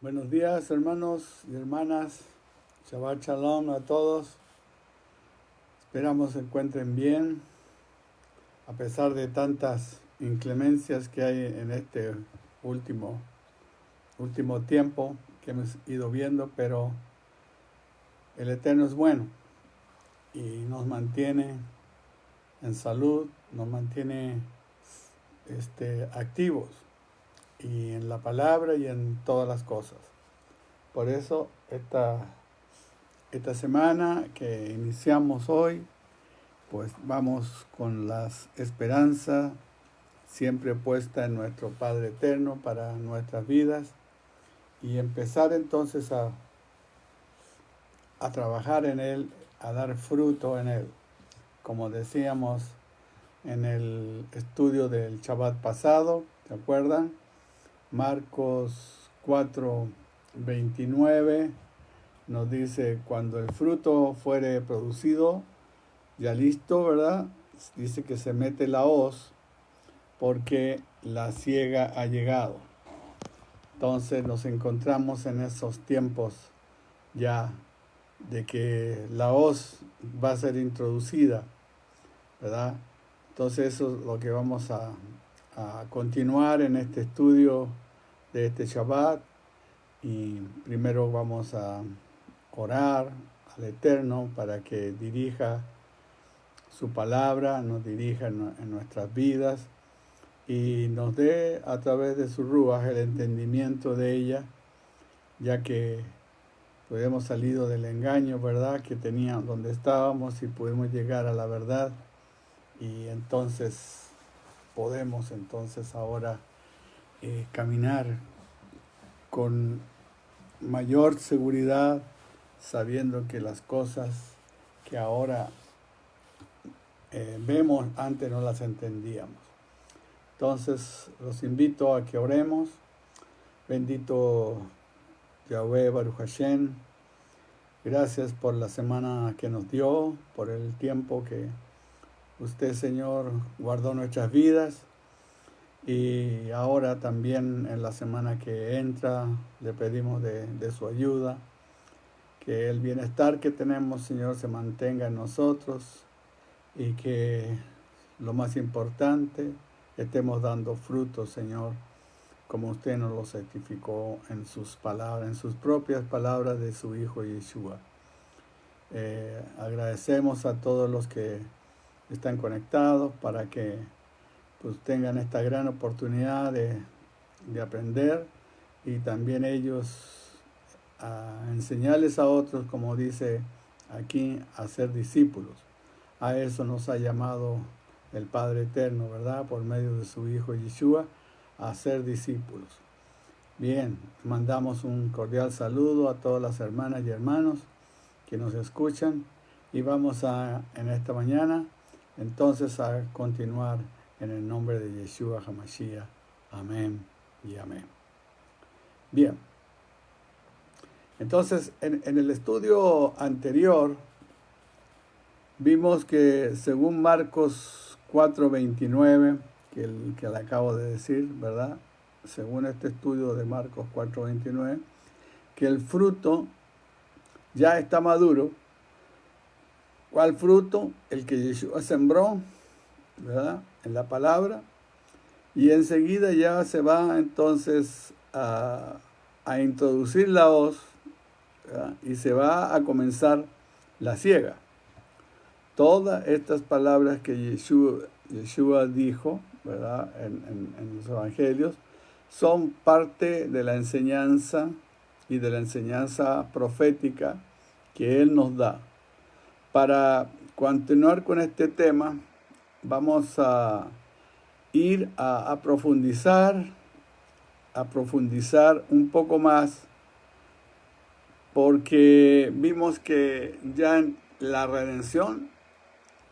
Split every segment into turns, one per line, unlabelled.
Buenos días, hermanos y hermanas. Shabbat Shalom a todos. Esperamos se encuentren bien, a pesar de tantas inclemencias que hay en este último tiempo que hemos ido viendo, pero el Eterno es bueno y nos mantiene en salud, nos mantiene activos y en la palabra y en todas las cosas. Por eso esta semana que iniciamos hoy, pues vamos con la esperanza siempre puesta en nuestro Padre Eterno para nuestras vidas y empezar entonces a trabajar en Él, a dar fruto en Él. Como decíamos en el estudio del Shabbat pasado, ¿se acuerdan? Marcos 4:29 nos dice, cuando el fruto fuere producido, ya listo, ¿verdad? Dice que se mete la hoz porque la siega ha llegado. Entonces nos encontramos en esos tiempos ya de que la hoz va a ser introducida, ¿verdad? Entonces eso es lo que vamos a continuar en este estudio de este Shabbat. Y primero vamos a orar al Eterno para que dirija su palabra, nos dirija en nuestras vidas y nos dé a través de su Ruach el entendimiento de ella, ya que pues hemos salido del engaño, ¿verdad?, que teníamos donde estábamos y pudimos llegar a la verdad y entonces podemos ahora caminar con mayor seguridad, sabiendo que las cosas que ahora vemos antes no las entendíamos. Entonces los invito a que oremos. Bendito Yahweh Baruch Hashem, gracias por la semana que nos dio, por el tiempo que usted, Señor, guardó nuestras vidas. Y ahora también en la semana que entra le pedimos de su ayuda, que el bienestar que tenemos, Señor, se mantenga en nosotros y que lo más importante, estemos dando frutos, Señor, como usted nos lo certificó en sus palabras, en sus propias palabras de su Hijo Yeshua. Agradecemos a todos los que están conectados para que pues tengan esta gran oportunidad de aprender y también ellos a enseñarles a otros, como dice aquí, a ser discípulos. A eso nos ha llamado el Padre Eterno, ¿verdad?, por medio de su Hijo Yeshua, a ser discípulos. Bien, mandamos un cordial saludo a todas las hermanas y hermanos que nos escuchan y vamos en esta mañana entonces a continuar en el nombre de Yeshua HaMashiach. Amén y amén. Bien. Entonces, en el estudio anterior, vimos que según Marcos 4:29, que le acabo de decir, ¿verdad? Según este estudio de Marcos 4:29, que el fruto ya está maduro. ¿Cuál fruto? El que Yeshua sembró, ¿verdad?, en la palabra, y enseguida ya se va entonces a introducir la hoz, ¿verdad?, y se va a comenzar la siega. Todas estas palabras que Yeshua dijo, ¿verdad?, en los evangelios, son parte de la enseñanza y de la enseñanza profética que Él nos da. Para continuar con este tema, vamos a ir a profundizar un poco más, porque vimos que ya la redención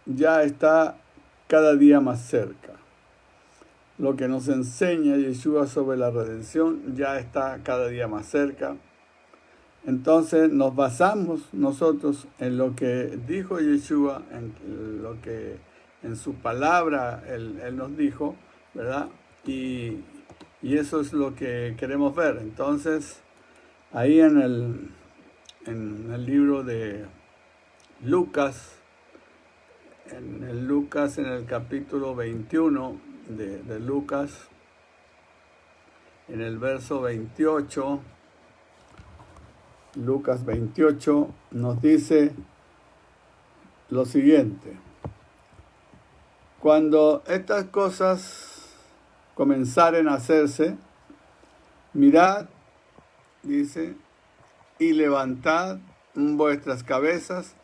ya está cada día más cerca. Lo que nos enseña Yeshua sobre la redención ya está cada día más cerca. Entonces nos basamos nosotros en lo que dijo Yeshua, en lo que en su palabra él nos dijo, ¿verdad? Y eso es lo que queremos ver. Entonces Ahí en el libro de Lucas, en el capítulo 21 de Lucas, en el verso 28, Lucas 28 nos dice lo siguiente: cuando estas cosas comenzaren a hacerse, mirad, dice, y levantad vuestras cabezas.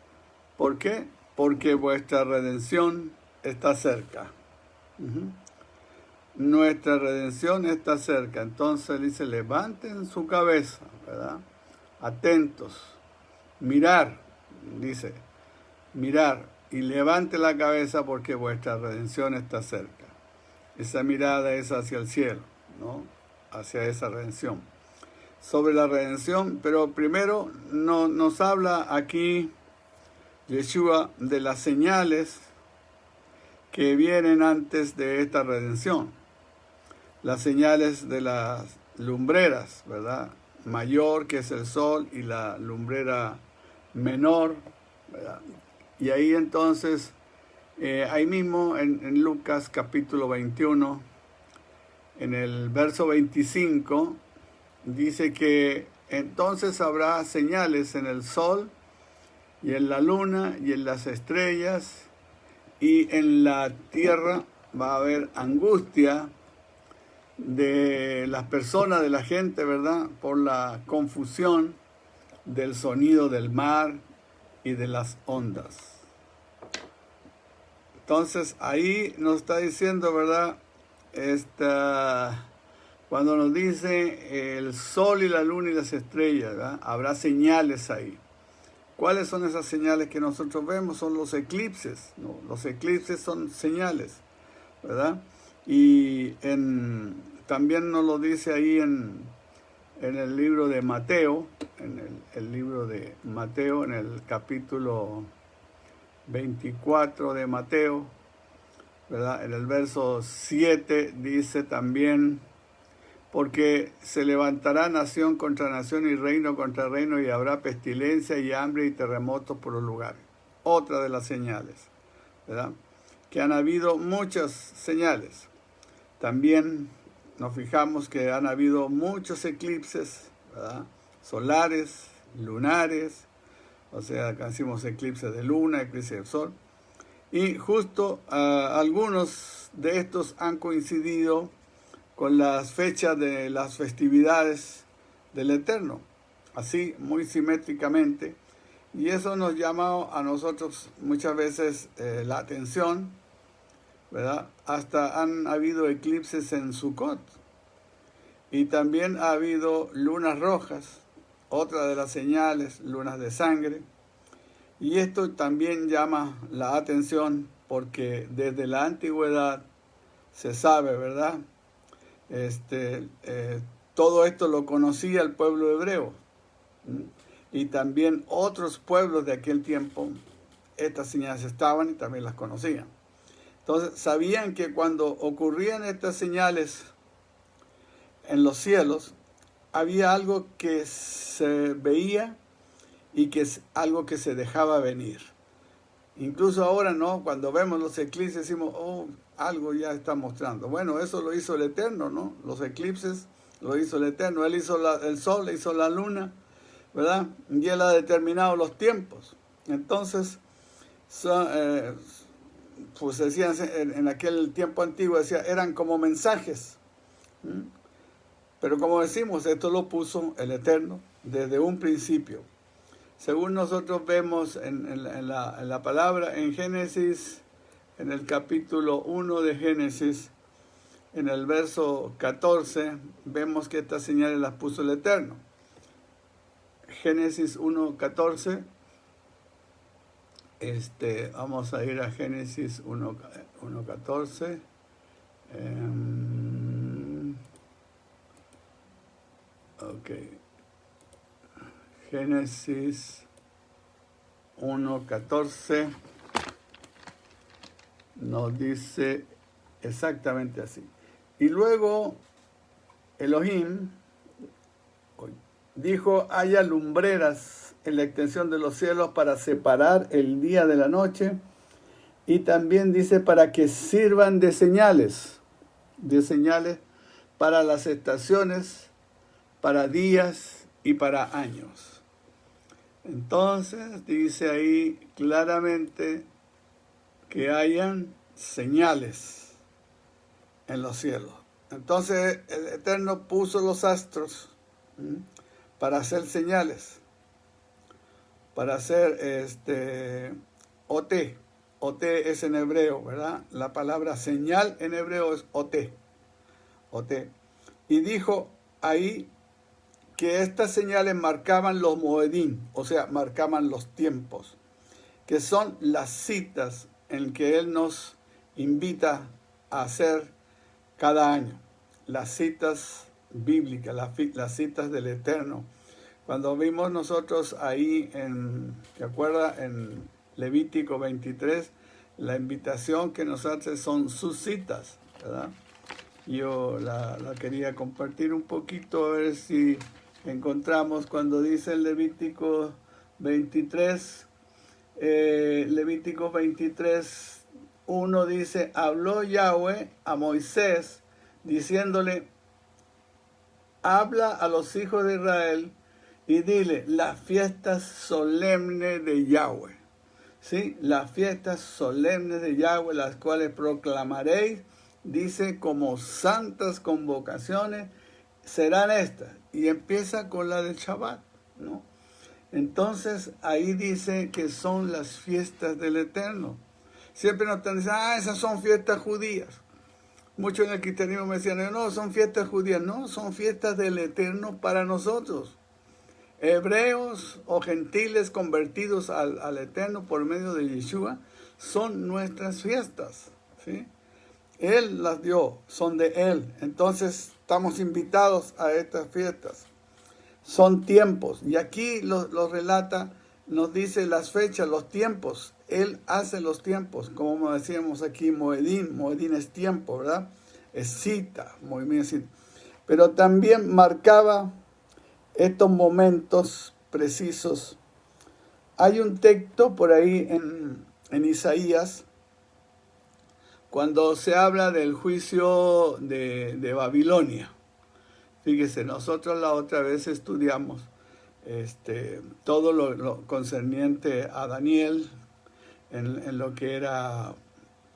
¿Por qué? Porque vuestra redención está cerca. Nuestra redención está cerca. Entonces dice, levanten su cabeza, ¿verdad? Atentos. Mirar, dice, mirar y levante la cabeza porque vuestra redención está cerca. Esa mirada es hacia el cielo, ¿no? Hacia esa redención. Sobre la redención, pero primero nos habla aquí Yeshua de las señales que vienen antes de esta redención. Las señales de las lumbreras, ¿verdad? Mayor, que es el sol, y la lumbrera menor, ¿verdad? Y ahí entonces, ahí mismo en Lucas capítulo 21, en el verso 25, dice que entonces habrá señales en el sol y en la luna y en las estrellas, y en la tierra va a haber angustia de las personas, de la gente, ¿verdad? Por la confusión del sonido del mar y de las ondas. Entonces ahí nos está diciendo, ¿verdad? Cuando nos dice el sol y la luna y las estrellas, ¿verdad? Habrá señales ahí. ¿Cuáles son esas señales que nosotros vemos? Son los eclipses, ¿no? Los eclipses son señales, ¿verdad? Y también nos lo dice ahí en el libro de Mateo, en el libro de Mateo, en el capítulo 24 de Mateo, ¿verdad? En el verso 7 dice también, porque se levantará nación contra nación y reino contra reino, y habrá pestilencia y hambre y terremotos por los lugares. Otra de las señales, ¿verdad? Que han habido muchas señales. También nos fijamos que han habido muchos eclipses, ¿verdad? Solares, lunares, o sea, acá decimos eclipse de luna, eclipse del sol. Y justo algunos de estos han coincidido con las fechas de las festividades del Eterno, así muy simétricamente, y eso nos llama a nosotros muchas veces la atención, ¿verdad? Hasta han habido eclipses en Sukkot, y también ha habido lunas rojas, otra de las señales, lunas de sangre, y esto también llama la atención porque desde la antigüedad se sabe, ¿verdad? Todo esto lo conocía el pueblo hebreo, y también otros pueblos de aquel tiempo. Estas señales estaban y también las conocían. Entonces sabían que cuando ocurrían estas señales en los cielos, había algo que se veía y que es algo que se dejaba venir. Incluso ahora, ¿no? Cuando vemos los eclipses decimos, oh, algo ya está mostrando. Bueno, eso lo hizo el Eterno, ¿no? Los eclipses lo hizo el Eterno. Él hizo el sol, hizo la luna, ¿verdad? Y Él ha determinado los tiempos. Entonces, pues decían en aquel tiempo antiguo, eran como mensajes. Pero como decimos, esto lo puso el Eterno desde un principio. Según nosotros vemos en la palabra, en Génesis, en el capítulo 1 de Génesis, en el verso 14, vemos que estas señales las puso el Eterno. Génesis 1:14, vamos a ir a Génesis 1:14. Ok. Génesis 1:14 nos dice exactamente así. Y luego Elohim, dijo, haya lumbreras en la extensión de los cielos para separar el día de la noche, y también dice para que sirvan de señales para las estaciones, para días y para años. Entonces dice ahí claramente que hayan señales en los cielos. Entonces el Eterno puso los astros para hacer señales, para hacer OT. OT es en hebreo, ¿verdad? La palabra señal en hebreo es OT. OT. Y dijo ahí que estas señales marcaban los moedín, o sea, marcaban los tiempos, que son las citas en que Él nos invita a hacer cada año. Las citas bíblicas, las citas del Eterno. Cuando vimos nosotros ahí, ¿te acuerdas? En Levítico 23, la invitación que nos hace son sus citas, ¿verdad? Yo la quería compartir un poquito, a ver si encontramos cuando dice el Levítico 23, Levítico 23, 1 dice, habló Yahweh a Moisés, diciéndole, habla a los hijos de Israel y dile, las fiestas solemnes de Yahweh, ¿sí? Las fiestas solemnes de Yahweh, las cuales proclamaréis, dice, como santas convocaciones, serán estas. Y empieza con la del Shabbat, ¿no? Entonces, ahí dice que son las fiestas del Eterno. Siempre nos están diciendo, esas son fiestas judías. Muchos en el cristianismo me decían, no, son fiestas judías. No, son fiestas del Eterno para nosotros. Hebreos o gentiles convertidos al Eterno por medio de Yeshua, son nuestras fiestas, ¿sí? Él las dio, son de Él. Entonces estamos invitados a estas fiestas. Son tiempos. Y aquí lo relata, nos dice las fechas, los tiempos. Él hace los tiempos. Como decíamos aquí, Moedín. Moedín es tiempo, ¿verdad? Es cita, movimiento cita. Pero también marcaba estos momentos precisos. Hay un texto por ahí en Isaías, cuando se habla del juicio de Babilonia. Fíjese, nosotros la otra vez estudiamos todo lo concerniente a Daniel, en lo que era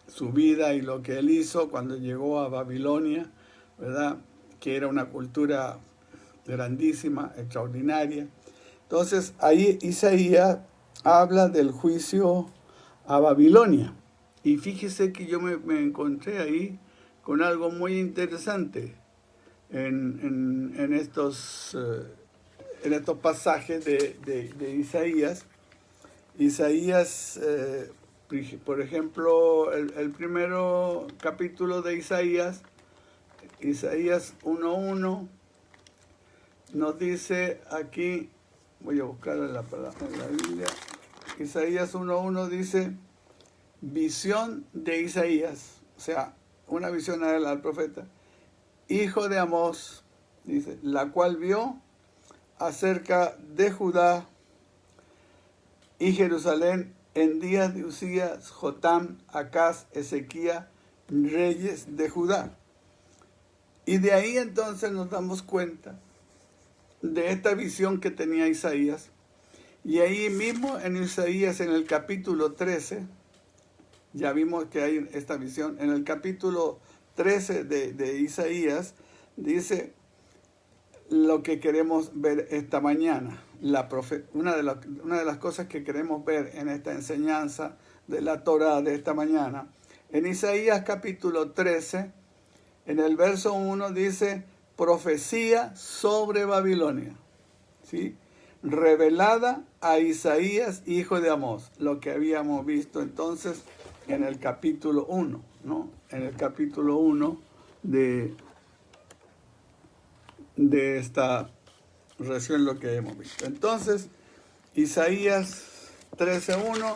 su vida y lo que él hizo cuando llegó a Babilonia, ¿verdad? Que era una cultura grandísima, extraordinaria. Entonces, ahí Isaías habla del juicio a Babilonia. Y fíjese que yo me encontré ahí con algo muy interesante en estos pasajes de Isaías. Isaías, por ejemplo, el primero capítulo de Isaías 1:1, nos dice aquí, voy a buscar en la Biblia, Isaías 1:1 dice, visión de Isaías, o sea, una visión al profeta, hijo de Amós, dice, la cual vio acerca de Judá y Jerusalén en días de Usías, Jotam, Acaz, Ezequías, reyes de Judá. Y de ahí entonces nos damos cuenta de esta visión que tenía Isaías. Y ahí mismo en Isaías, en el capítulo 13, ya vimos que hay esta visión. En el capítulo 13 de Isaías dice lo que queremos ver esta mañana. Una de las cosas que queremos ver en esta enseñanza de la Torá de esta mañana. En Isaías capítulo 13, en el verso 1 dice, profecía sobre Babilonia, ¿sí? Revelada a Isaías, hijo de Amós, lo que habíamos visto entonces en el capítulo 1, ¿no? En el capítulo 1 de esta recién lo que hemos visto. Entonces, Isaías 13:1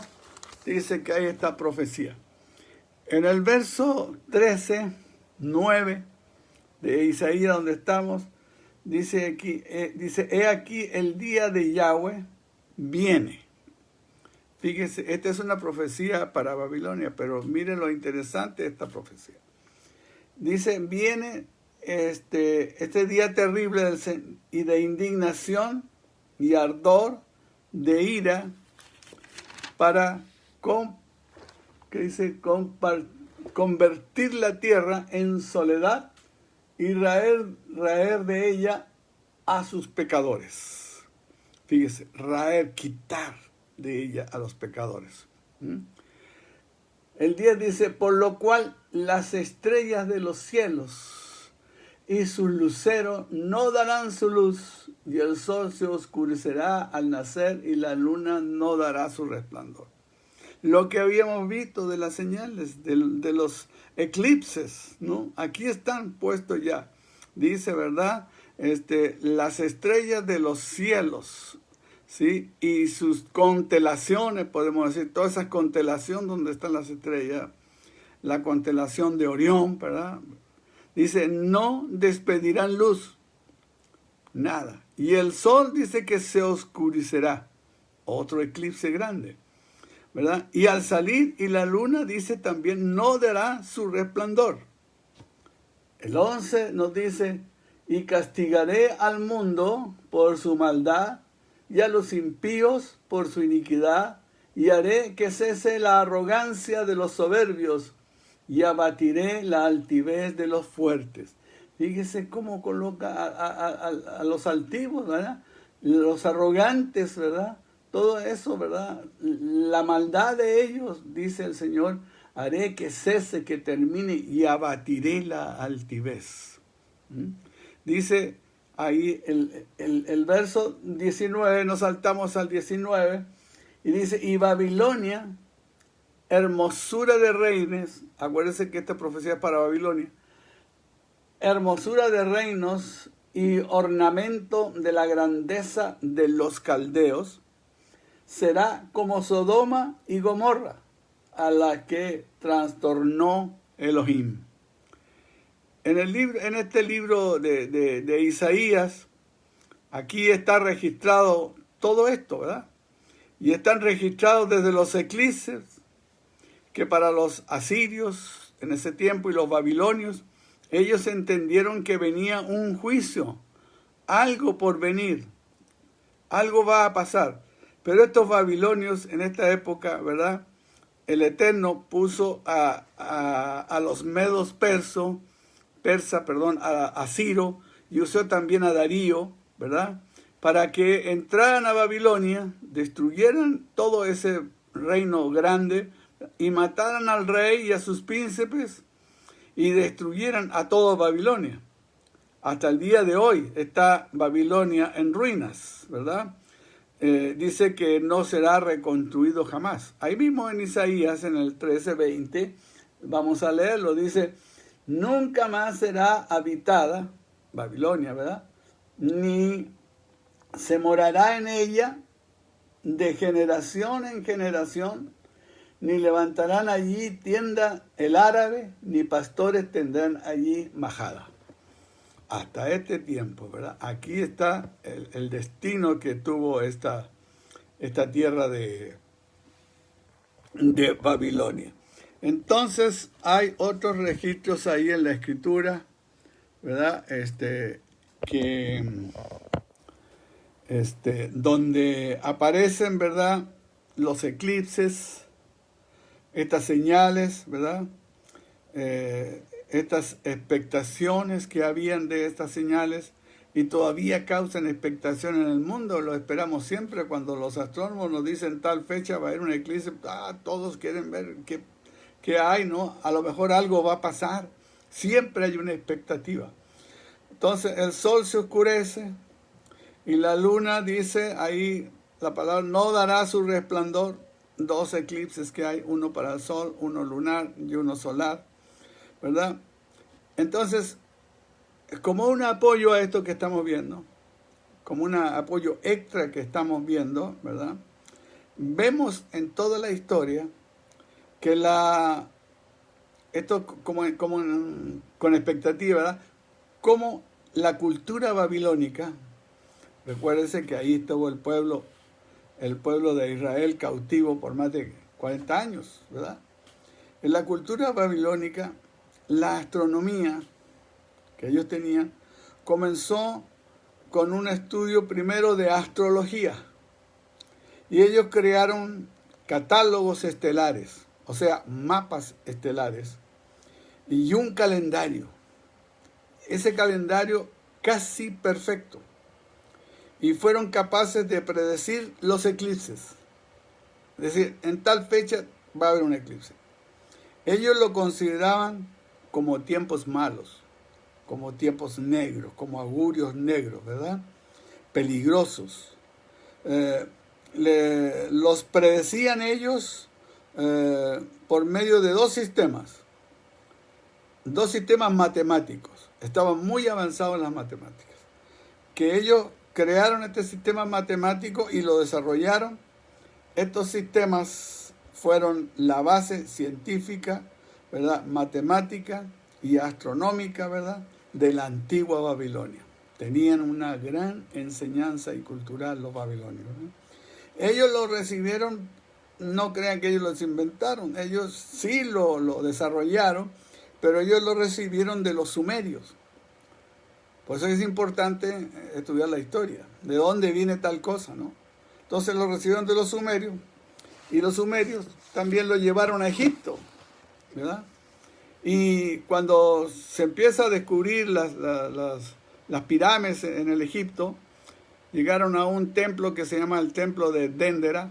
dice que hay esta profecía. En el verso 13:9 de Isaías, donde estamos, dice aquí, he aquí el día de Yahweh viene. Fíjese, esta es una profecía para Babilonia, pero mire lo interesante de esta profecía. Dice, viene este día terrible y de indignación y ardor, de ira, para convertir la tierra en soledad y raer de ella a sus pecadores. Fíjese, raer, quitar de ella a los pecadores. El 10 dice, por lo cual las estrellas de los cielos y sus luceros no darán su luz, y el sol se oscurecerá al nacer y la luna no dará su resplandor. Lo que habíamos visto de las señales, de los eclipses, ¿no? Aquí están puestos ya. Dice, ¿verdad? Las estrellas de los cielos, ¿sí? Y sus constelaciones, podemos decir, toda esa constelación donde están las estrellas, la constelación de Orión, ¿verdad? Dice, no despedirán luz, nada. Y el sol dice que se oscurecerá, otro eclipse grande, ¿verdad? Y al salir, y la luna dice también, no dará su resplandor. El 11 nos dice, y castigaré al mundo por su maldad, y a los impíos por su iniquidad, y haré que cese la arrogancia de los soberbios, y abatiré la altivez de los fuertes. Fíjese cómo coloca a los altivos, ¿verdad? Los arrogantes, ¿verdad? Todo eso, ¿verdad? La maldad de ellos, dice el Señor, haré que cese, que termine, y abatiré la altivez. Dice ahí el verso 19, nos saltamos al 19, y dice, y Babilonia, hermosura de reinos, acuérdense que esta profecía es para Babilonia, hermosura de reinos y ornamento de la grandeza de los caldeos, será como Sodoma y Gomorra, a la que trastornó Elohim. En este libro de Isaías, aquí está registrado todo esto, ¿verdad? Y están registrados desde los eclipses, que para los asirios en ese tiempo y los babilonios, ellos entendieron que venía un juicio, algo por venir, algo va a pasar. Pero estos babilonios en esta época, ¿verdad? El Eterno puso a los medos a Ciro, y usó también a Darío, ¿verdad? Para que entraran a Babilonia, destruyeran todo ese reino grande y mataran al rey y a sus príncipes y destruyeran a toda Babilonia. Hasta el día de hoy está Babilonia en ruinas, ¿verdad? Dice que no será reconstruido jamás. Ahí mismo en Isaías, en el 13:20, vamos a leerlo, dice, nunca más será habitada, Babilonia, ¿verdad? Ni se morará en ella de generación en generación, ni levantarán allí tienda el árabe, ni pastores tendrán allí majada. Hasta este tiempo, ¿verdad? Aquí está el destino que tuvo esta tierra de Babilonia. Entonces hay otros registros ahí en la escritura, ¿verdad? Donde aparecen, ¿verdad? Los eclipses, estas señales, ¿verdad? Estas expectaciones que habían de estas señales, y todavía causan expectación en el mundo. Lo esperamos siempre cuando los astrónomos nos dicen tal fecha va a haber un eclipse. Todos quieren ver qué hay, ¿no? A lo mejor algo va a pasar. Siempre hay una expectativa. Entonces el sol se oscurece y la luna, dice ahí la palabra, no dará su resplandor. 2 eclipses que hay, uno para el sol, uno lunar y uno solar, ¿verdad? Entonces, como un apoyo a esto que estamos viendo, como un apoyo extra que estamos viendo, ¿verdad? Vemos en toda la historia que esto con expectativa, ¿verdad? Cómo la cultura babilónica, recuérdense que ahí estuvo el pueblo de Israel cautivo por más de 40 años, ¿verdad? En la cultura babilónica, la astronomía que ellos tenían comenzó con un estudio primero de astrología. Y ellos crearon catálogos estelares, o sea, mapas estelares, y un calendario. Ese calendario casi perfecto. Y fueron capaces de predecir los eclipses. Es decir, en tal fecha va a haber un eclipse. Ellos lo consideraban como tiempos malos, como tiempos negros, como augurios negros, ¿verdad? Peligrosos. Los predecían ellos por medio de dos sistemas matemáticos. Estaban muy avanzados en las matemáticas. Que ellos crearon este sistema matemático y lo desarrollaron. Estos sistemas fueron la base científica, ¿verdad?, matemática y astronómica, ¿verdad?, de la antigua Babilonia. Tenían una gran enseñanza y cultural los babilonios, ¿no? Ellos lo recibieron, no crean que ellos los inventaron, ellos sí lo desarrollaron, pero ellos lo recibieron de los sumerios. Por eso es importante estudiar la historia, de dónde viene tal cosa, ¿no? Entonces lo recibieron de los sumerios, y los sumerios también lo llevaron a Egipto, ¿verdad? Y cuando se empieza a descubrir las pirámides en el Egipto, llegaron a un templo que se llama el templo de Dendera.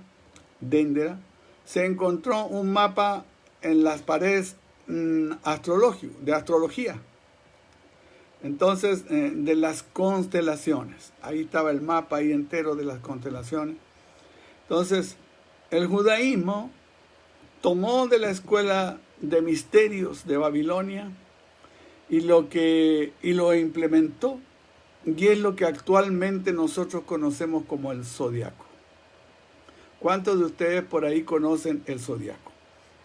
Se encontró un mapa en las paredes de astrología. Entonces, de las constelaciones. Ahí estaba el mapa ahí entero de las constelaciones. Entonces, el judaísmo tomó de la escuela de misterios de Babilonia y lo implementó, y es lo que actualmente nosotros conocemos como el zodiaco. ¿Cuántos de ustedes por ahí conocen el zodiaco?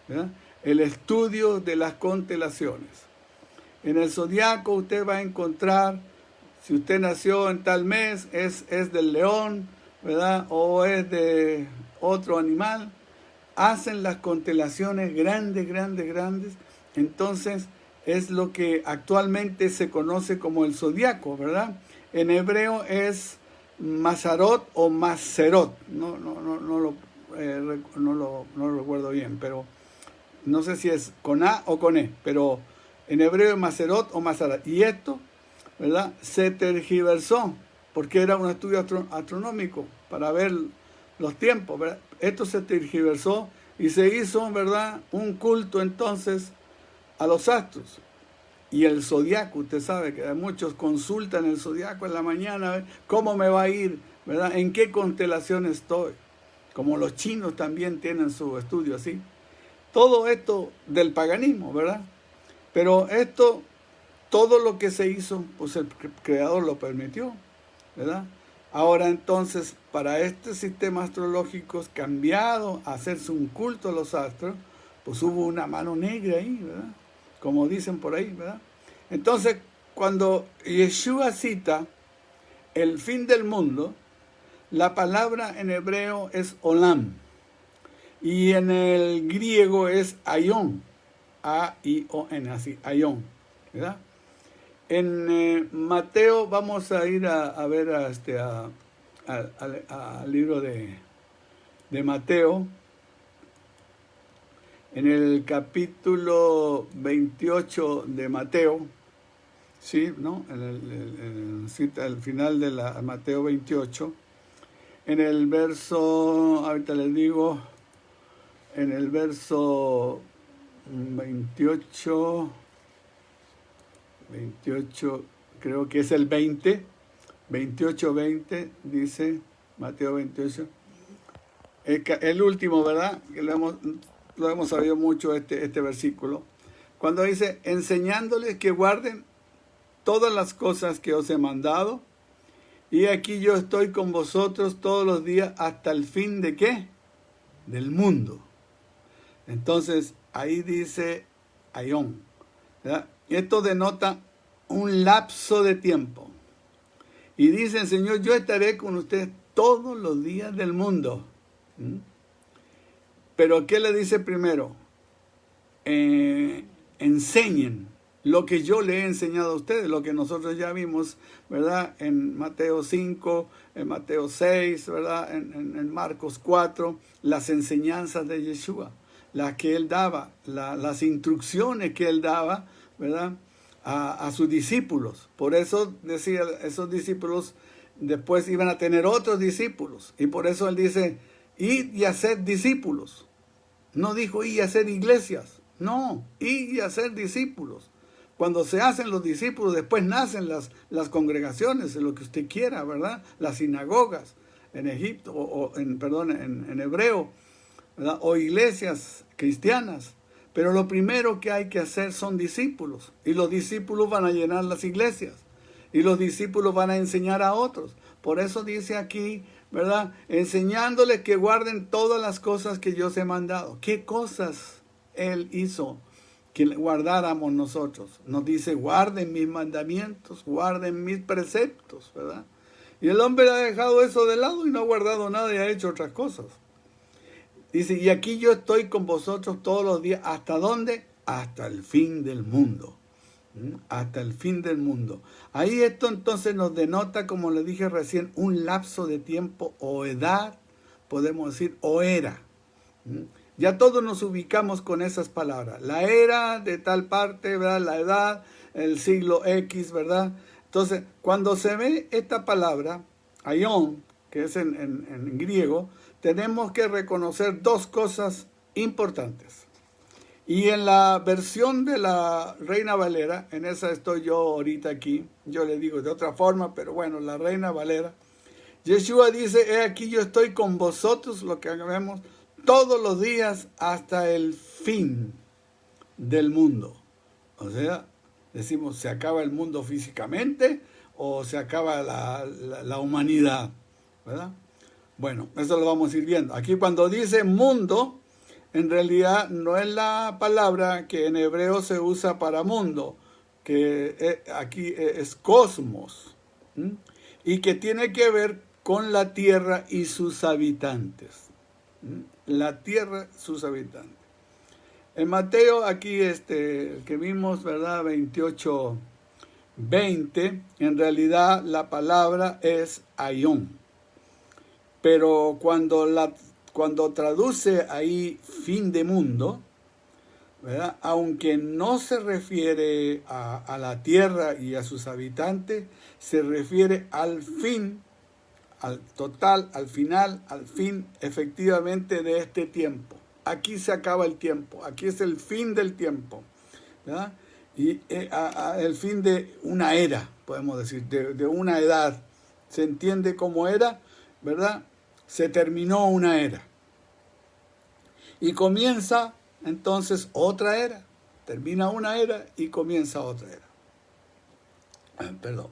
¿Verdad? El estudio de las constelaciones. En el zodiaco usted va a encontrar, si usted nació en tal mes, es del león, ¿verdad?, o es de otro animal. Hacen las constelaciones grandes. Entonces es lo que actualmente se conoce como el zodiaco, ¿verdad? En hebreo es Mazarot o Mazerot. No lo recuerdo bien, pero no sé si es con A o con E, pero en hebreo es Mazerot o Mazarot. Y esto, ¿verdad?, se tergiversó porque era un estudio astronómico para ver los tiempos, ¿verdad? Esto se tergiversó y se hizo, ¿verdad?, un culto entonces a los astros. Y el zodiaco, usted sabe que muchos consultan el zodiaco en la mañana, cómo me va a ir, ¿verdad?, en qué constelación estoy. Como los chinos también tienen su estudio así. Todo esto del paganismo, ¿verdad? Pero esto, todo lo que se hizo, pues el Creador lo permitió, ¿verdad? Ahora entonces, para este sistema astrológico cambiado a hacerse un culto a los astros, pues hubo una mano negra ahí, ¿verdad?, como dicen por ahí, ¿verdad? Entonces, cuando Yeshua cita el fin del mundo, la palabra en hebreo es olam, y en el griego es aion, A-I-O-N, así, aion, ¿verdad? En Mateo, vamos a ir a ver al libro de Mateo, en el capítulo 28 de Mateo, ¿sí? ¿No? Cita el final de Mateo 28, en el verso, ahorita les digo, en el verso 28, creo que es el 20, 28-20, dice Mateo 28, el último, ¿verdad? Que lo hemos sabido mucho este versículo, cuando dice, enseñándoles que guarden todas las cosas que os he mandado, y aquí yo estoy con vosotros todos los días hasta el fin de ¿qué? Del mundo. Entonces, ahí dice aion, ¿verdad? Esto denota un lapso de tiempo. Y dice el Señor, yo estaré con ustedes todos los días del mundo. ¿Mm? Pero ¿qué le dice primero? Enseñen lo que yo le he enseñado a ustedes, lo que nosotros ya vimos, ¿verdad? En Mateo 5, en Mateo 6, ¿verdad? En Marcos 4, las enseñanzas de Yeshua, las que él daba, las instrucciones que él daba, ¿verdad? A sus discípulos. Por eso decía, esos discípulos después iban a tener otros discípulos. Y por eso él dice, id y hacer discípulos. No dijo id y hacer iglesias. No, id y hacer discípulos. Cuando se hacen los discípulos, después nacen las congregaciones, lo que usted quiera, ¿verdad? Las sinagogas en Egipto, en hebreo, ¿verdad? O iglesias cristianas. Pero lo primero que hay que hacer son discípulos. Y los discípulos van a llenar las iglesias. Y los discípulos van a enseñar a otros. Por eso dice aquí, ¿verdad? Enseñándoles que guarden todas las cosas que yo os he mandado. ¿Qué cosas él hizo que guardáramos nosotros? Nos dice, guarden mis mandamientos, guarden mis preceptos, ¿verdad? Y el hombre ha dejado eso de lado y no ha guardado nada y ha hecho otras cosas. Dice, y aquí yo estoy con vosotros todos los días. ¿Hasta dónde? Hasta el fin del mundo. Hasta el fin del mundo. Ahí esto entonces nos denota, como le dije recién, un lapso de tiempo o edad, podemos decir, o era. Ya todos nos ubicamos con esas palabras. La era de tal parte, ¿verdad? La edad, el siglo X, ¿verdad? Entonces, cuando se ve esta palabra, aion, que es en griego, tenemos que reconocer dos cosas importantes. Y en la versión de la Reina Valera, en esa estoy yo ahorita aquí, yo le digo de otra forma, pero bueno, la Reina Valera, Yeshua dice, he aquí yo estoy con vosotros, lo que vemos, todos los días hasta el fin del mundo. O sea, decimos, ¿se acaba el mundo físicamente o se acaba la humanidad? ¿Verdad? Bueno, eso lo vamos a ir viendo. Aquí cuando dice mundo, en realidad no es la palabra que en hebreo se usa para mundo, que aquí es cosmos, y que tiene que ver con la tierra y sus habitantes. La tierra, sus habitantes. En Mateo, aquí que vimos, ¿verdad? 28, 20, en realidad la palabra es aion. Pero cuando traduce ahí fin de mundo, ¿verdad? Aunque no se refiere a la tierra y a sus habitantes, se refiere al fin, al total, al final, al fin efectivamente de este tiempo. Aquí se acaba el tiempo, aquí es el fin del tiempo, ¿verdad? Y el fin de una era, podemos decir, de una edad. Se entiende como era, ¿verdad? Se terminó una era. Y comienza entonces otra era. Termina una era y comienza otra era. Perdón.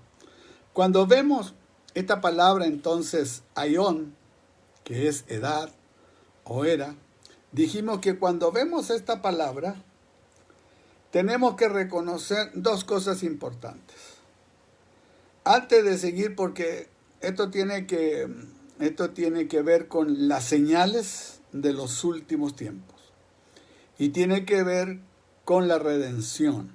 Cuando vemos esta palabra entonces, aion, que es edad o era, dijimos que cuando vemos esta palabra, tenemos que reconocer dos cosas importantes. Antes de seguir, porque esto tiene que ver con las señales de los últimos tiempos. Y tiene que ver con la redención.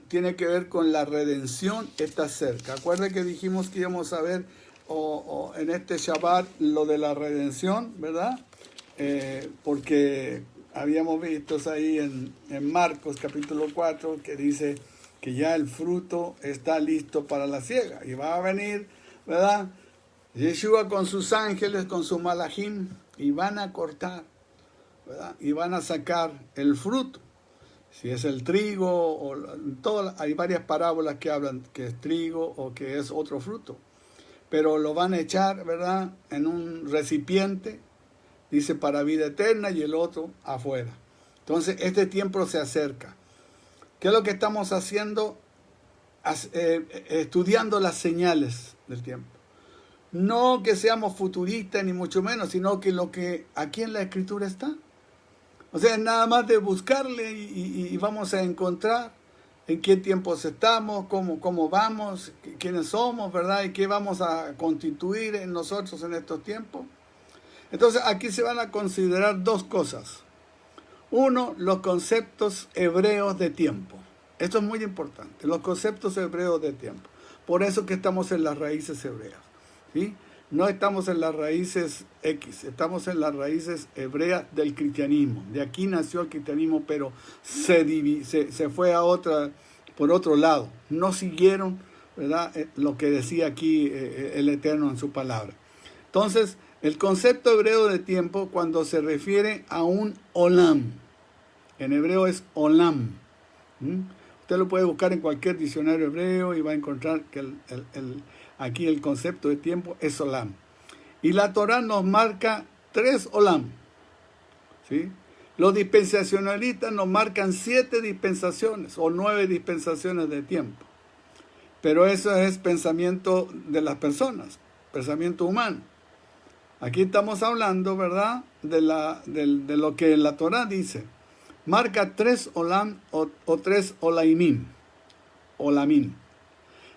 Tiene que ver con la redención, está cerca. Acuérdense que dijimos que íbamos a ver en este Shabbat lo de la redención, ¿verdad? Porque habíamos visto ahí en Marcos capítulo 4 que dice que ya el fruto está listo para la siega. Y va a venir, ¿verdad? Yeshua con sus ángeles, con su malajim, y van a cortar, ¿verdad? Y van a sacar el fruto. Si es el trigo, hay varias parábolas que hablan que es trigo o que es otro fruto. Pero lo van a echar, ¿verdad? En un recipiente, dice para vida eterna, y el otro afuera. Entonces, este tiempo se acerca. ¿Qué es lo que estamos haciendo? Estudiando las señales del tiempo. No que seamos futuristas ni mucho menos, sino que lo que aquí en la Escritura está. O sea, nada más de buscarle y vamos a encontrar en qué tiempos estamos, cómo vamos, quiénes somos, ¿verdad? Y qué vamos a constituir en nosotros en estos tiempos. Entonces aquí se van a considerar dos cosas. Uno, los conceptos hebreos de tiempo. Esto es muy importante, los conceptos hebreos de tiempo. Por eso que estamos en las raíces hebreas, ¿sí? No estamos en las raíces X, estamos en las raíces hebreas del cristianismo. De aquí nació el cristianismo, pero se fue por otro lado. No siguieron, ¿verdad?, lo que decía aquí el Eterno en su palabra. Entonces, el concepto hebreo de tiempo, cuando se refiere a un olam, en hebreo es olam. Usted lo puede buscar en cualquier diccionario hebreo y va a encontrar que aquí el concepto de tiempo es olam. Y la Torá nos marca 3 olam, ¿sí? Los dispensacionalistas nos marcan 7 dispensaciones o 9 dispensaciones de tiempo. Pero eso es pensamiento de las personas, pensamiento humano. Aquí estamos hablando, ¿verdad?, de lo que la Torá dice. Marca 3 olam o 3 olamim,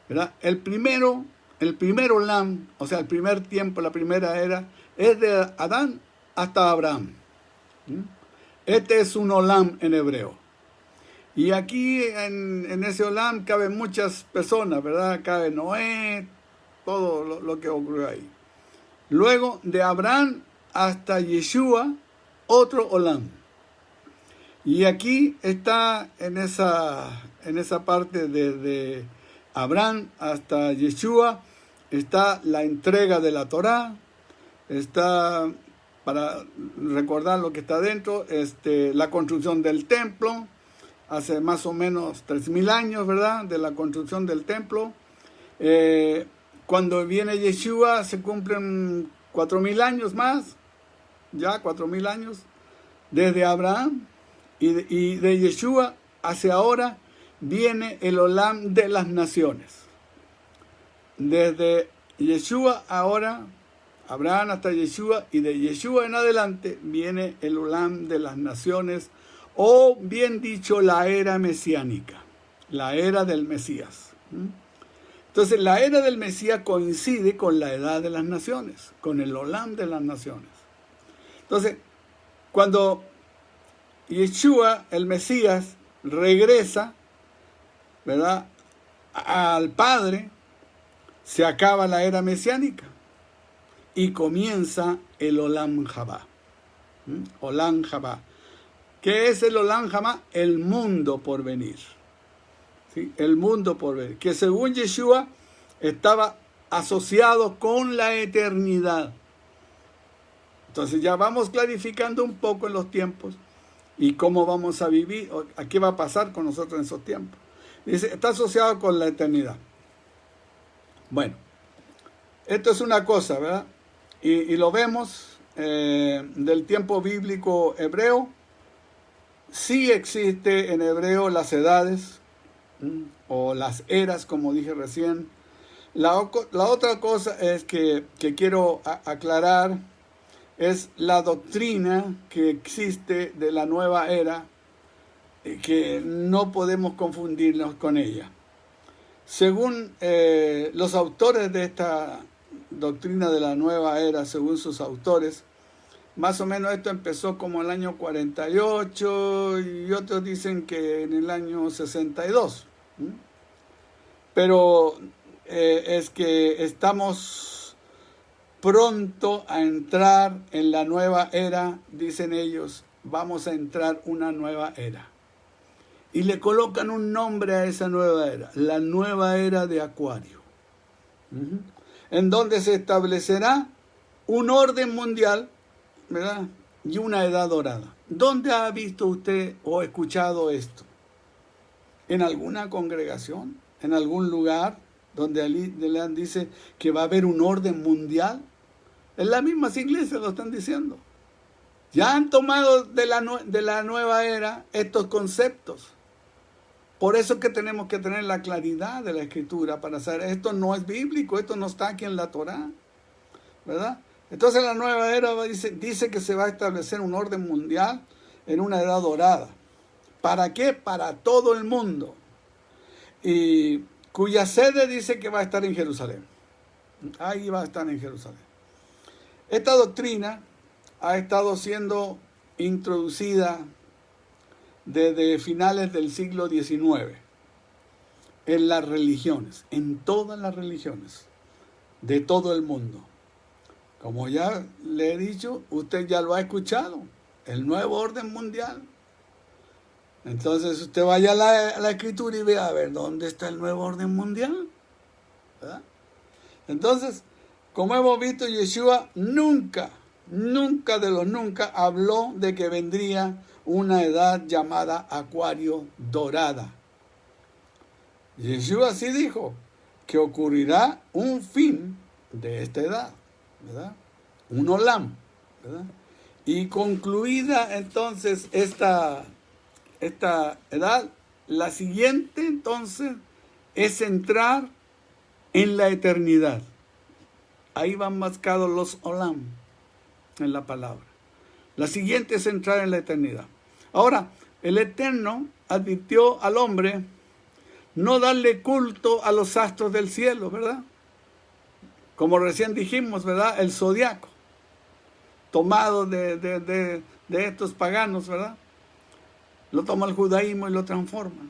¿verdad? El primer olam, o sea, el primer tiempo, la primera era, es de Adán hasta Abraham. Este es un olam en hebreo. Y aquí en ese olam caben muchas personas, ¿verdad? Cabe Noé, todo lo que ocurrió ahí. Luego, de Abraham hasta Yeshua, otro olam. Y aquí está en esa parte de Abraham hasta Yeshua, está la entrega de la Torá, está, para recordar lo que está dentro, la construcción del templo, hace más o menos 3.000 años, ¿verdad?, de la construcción del templo. Cuando viene Yeshua se cumplen 4.000 años más, ya 4.000 años, desde Abraham. Y de Yeshua hacia ahora viene el olam de las naciones. Desde Yeshua ahora, Abraham hasta Yeshua, y de Yeshua en adelante viene el olam de las naciones, o bien dicho, la era mesiánica, la era del Mesías. Entonces, la era del Mesías coincide con la edad de las naciones, con el olam de las naciones. Entonces, cuando Yeshua, el Mesías, regresa, ¿verdad?, al Padre, se acaba la era mesiánica y comienza el Olam Jabá. Olam Jabá. ¿Qué es el Olam Jabá? El mundo por venir. ¿Sí? El mundo por venir. Que según Yeshua estaba asociado con la eternidad. Entonces ya vamos clarificando un poco en los tiempos y cómo vamos a vivir, a qué va a pasar con nosotros en esos tiempos. Dice, está asociado con la eternidad. Bueno, esto es una cosa, ¿verdad? Y lo vemos del tiempo bíblico hebreo. Sí existe en hebreo las edades o las eras, como dije recién. La otra cosa es que quiero aclarar es la doctrina que existe de la nueva era, que no podemos confundirnos con ella. Según los autores de esta doctrina de la nueva era, según sus autores, más o menos esto empezó como el año 48 y otros dicen que en el año 62. Pero es que estamos pronto a entrar en la nueva era, dicen ellos, vamos a entrar una nueva era. Y le colocan un nombre a esa nueva era, la nueva era de Acuario, en donde se establecerá un orden mundial, ¿verdad?, y una edad dorada. ¿Dónde ha visto usted o escuchado esto? ¿En alguna congregación? ¿En algún lugar donde dice que va a haber un orden mundial? En las mismas iglesias lo están diciendo. Ya han tomado de la nueva era estos conceptos. Por eso es que tenemos que tener la claridad de la Escritura para saber, esto no es bíblico, esto no está aquí en la Torá, ¿verdad? Entonces la nueva era dice que se va a establecer un orden mundial en una edad dorada. ¿Para qué? Para todo el mundo. y cuya sede dice que va a estar en Jerusalén. Ahí va a estar en Jerusalén. Esta doctrina ha estado siendo introducida desde finales del siglo XIX en las religiones, en todas las religiones de todo el mundo. Como ya le he dicho, usted ya lo ha escuchado, el nuevo orden mundial. Entonces usted vaya a la escritura y vea a ver dónde está el nuevo orden mundial, ¿verdad? Entonces, como hemos visto, Yeshua nunca de los nunca habló de que vendría una edad llamada Acuario dorada. Yeshua sí dijo que ocurrirá un fin de esta edad, ¿verdad? Un olam, ¿verdad? Y concluida entonces esta edad, la siguiente entonces es entrar en la eternidad. Ahí van marcados los olam en la palabra. La siguiente es entrar en la eternidad. Ahora, el Eterno advirtió al hombre no darle culto a los astros del cielo, ¿verdad? Como recién dijimos, ¿verdad? El zodiaco, tomado de estos paganos, ¿verdad? Lo toma el judaísmo y lo transforma.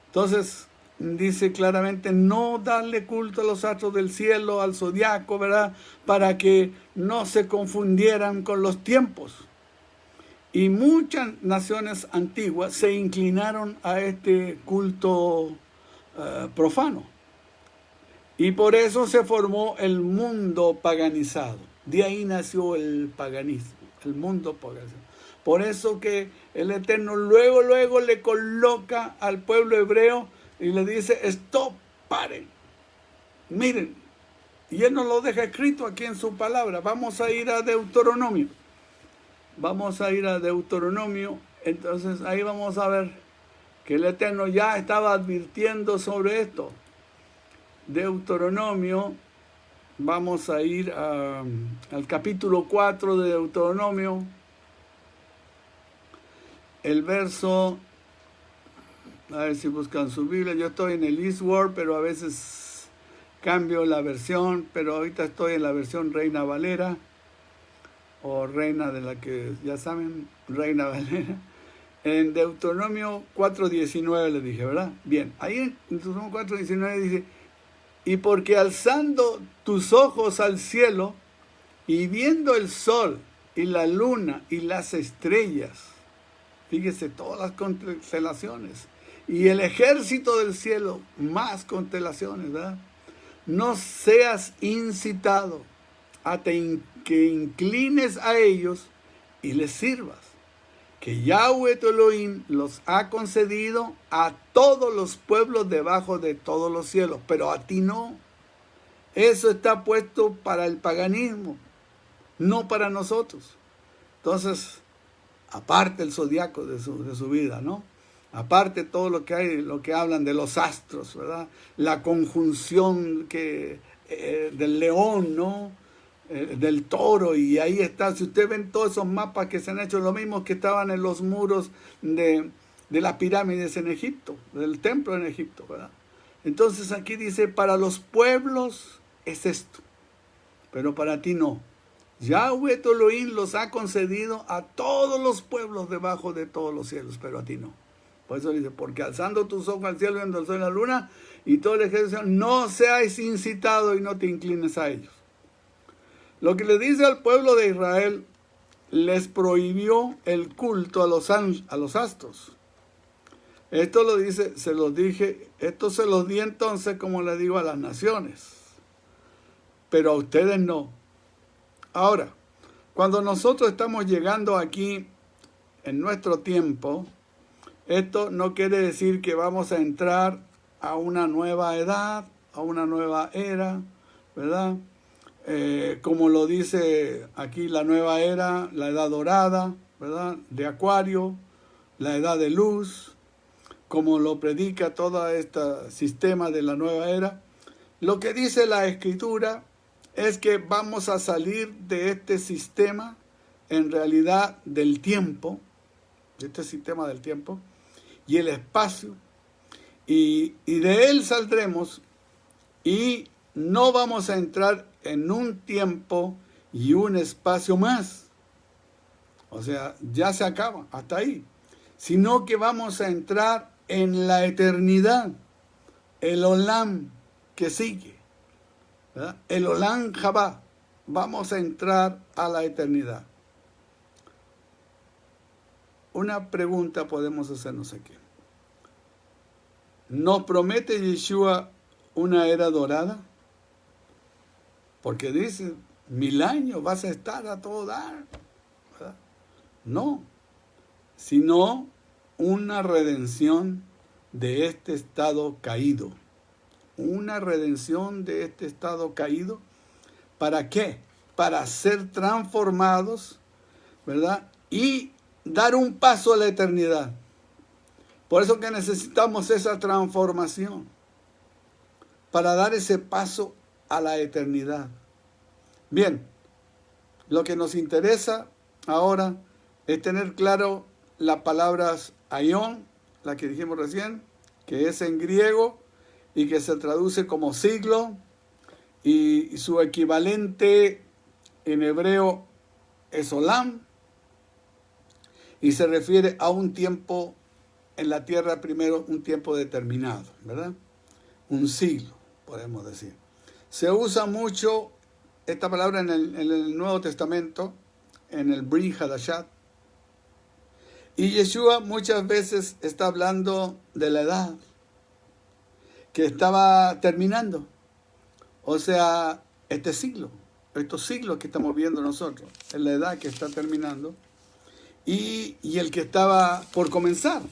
Entonces, dice claramente, no darle culto a los astros del cielo, al zodiaco, ¿verdad? Para que no se confundieran con los tiempos. Y muchas naciones antiguas se inclinaron a este culto profano. Y por eso se formó el mundo paganizado. De ahí nació el paganismo, el mundo paganizado. Por eso que el Eterno luego le coloca al pueblo hebreo y le dice, stop, paren, miren. Y Él nos lo deja escrito aquí en su palabra. Vamos a ir a Deuteronomio. Entonces ahí vamos a ver que el Eterno ya estaba advirtiendo sobre esto. Deuteronomio, vamos a ir al capítulo 4 de Deuteronomio, el verso, a ver si buscan su Biblia, yo estoy en el Eastward, pero a veces cambio la versión, pero ahorita estoy en la versión Reina Valera, o Reina de la que ya saben, Reina Valera. En Deuteronomio 4:19 le dije, ¿verdad? Bien, ahí en Deuteronomio 4:19 dice, y porque alzando tus ojos al cielo y viendo el sol y la luna y las estrellas, fíjese todas las constelaciones, y el ejército del cielo, más constelaciones, ¿verdad? No seas incitado a que inclines a ellos y les sirvas, que Yahweh tu Elohim los ha concedido a todos los pueblos debajo de todos los cielos, pero a ti no. Eso está puesto para el paganismo, no para nosotros. Entonces, aparte el zodiaco de su vida, ¿no? Aparte todo lo que hay, lo que hablan de los astros, ¿verdad? La conjunción del león, ¿no? Del toro, y ahí está, si ustedes ven todos esos mapas que se han hecho, lo mismo que estaban en los muros de las pirámides en Egipto, del templo en Egipto, ¿verdad? Entonces aquí dice, para los pueblos es esto, pero para ti no. Yahweh tu Elohim los ha concedido a todos los pueblos debajo de todos los cielos, pero a ti no. Por eso dice, porque alzando tus ojos al cielo, viendo el sol y la luna, y todo el ejército, no seáis incitado y no te inclines a ellos. Lo que le dice al pueblo de Israel, les prohibió el culto a los astros. Esto lo dice, esto se los di entonces, como le digo, a las naciones, pero a ustedes no. Ahora, cuando nosotros estamos llegando aquí en nuestro tiempo, esto no quiere decir que vamos a entrar a una nueva edad, a una nueva era, ¿verdad? Como lo dice aquí la nueva era, la edad dorada, ¿verdad? De Acuario, la edad de luz, como lo predica todo este sistema de la nueva era. Lo que dice la Escritura es que vamos a salir de este sistema, en realidad del tiempo, de este sistema del tiempo y el espacio, y de él saldremos y no vamos a entrar en un tiempo y un espacio más. O sea, ya se acaba, hasta ahí. Sino que vamos a entrar en la eternidad, el Olam que sigue, ¿verdad? El Olam Jabá. Vamos a entrar a la eternidad. Una pregunta podemos hacernos aquí. ¿Nos promete Yeshua una era dorada? Porque dice, 1000 años vas a estar a todo dar, ¿verdad? No, sino una redención de este estado caído. Una redención de este estado caído. ¿Para qué? Para ser transformados, ¿verdad? Y dar un paso a la eternidad. Por eso que necesitamos esa transformación. Para dar ese paso a la eternidad. Bien, lo que nos interesa ahora es tener claro las palabras aion, la que dijimos recién, que es en griego y que se traduce como siglo, y su equivalente en hebreo es olam, y se refiere a un tiempo en la tierra, primero un tiempo determinado, ¿verdad? Un siglo, podemos decir. Se usa mucho esta palabra en el Nuevo Testamento, en el Brit Hadashat. Y Yeshua muchas veces está hablando de la edad que estaba terminando. O sea, este siglo, estos siglos que estamos viendo nosotros, es la edad que está terminando. Y el que estaba por comenzar,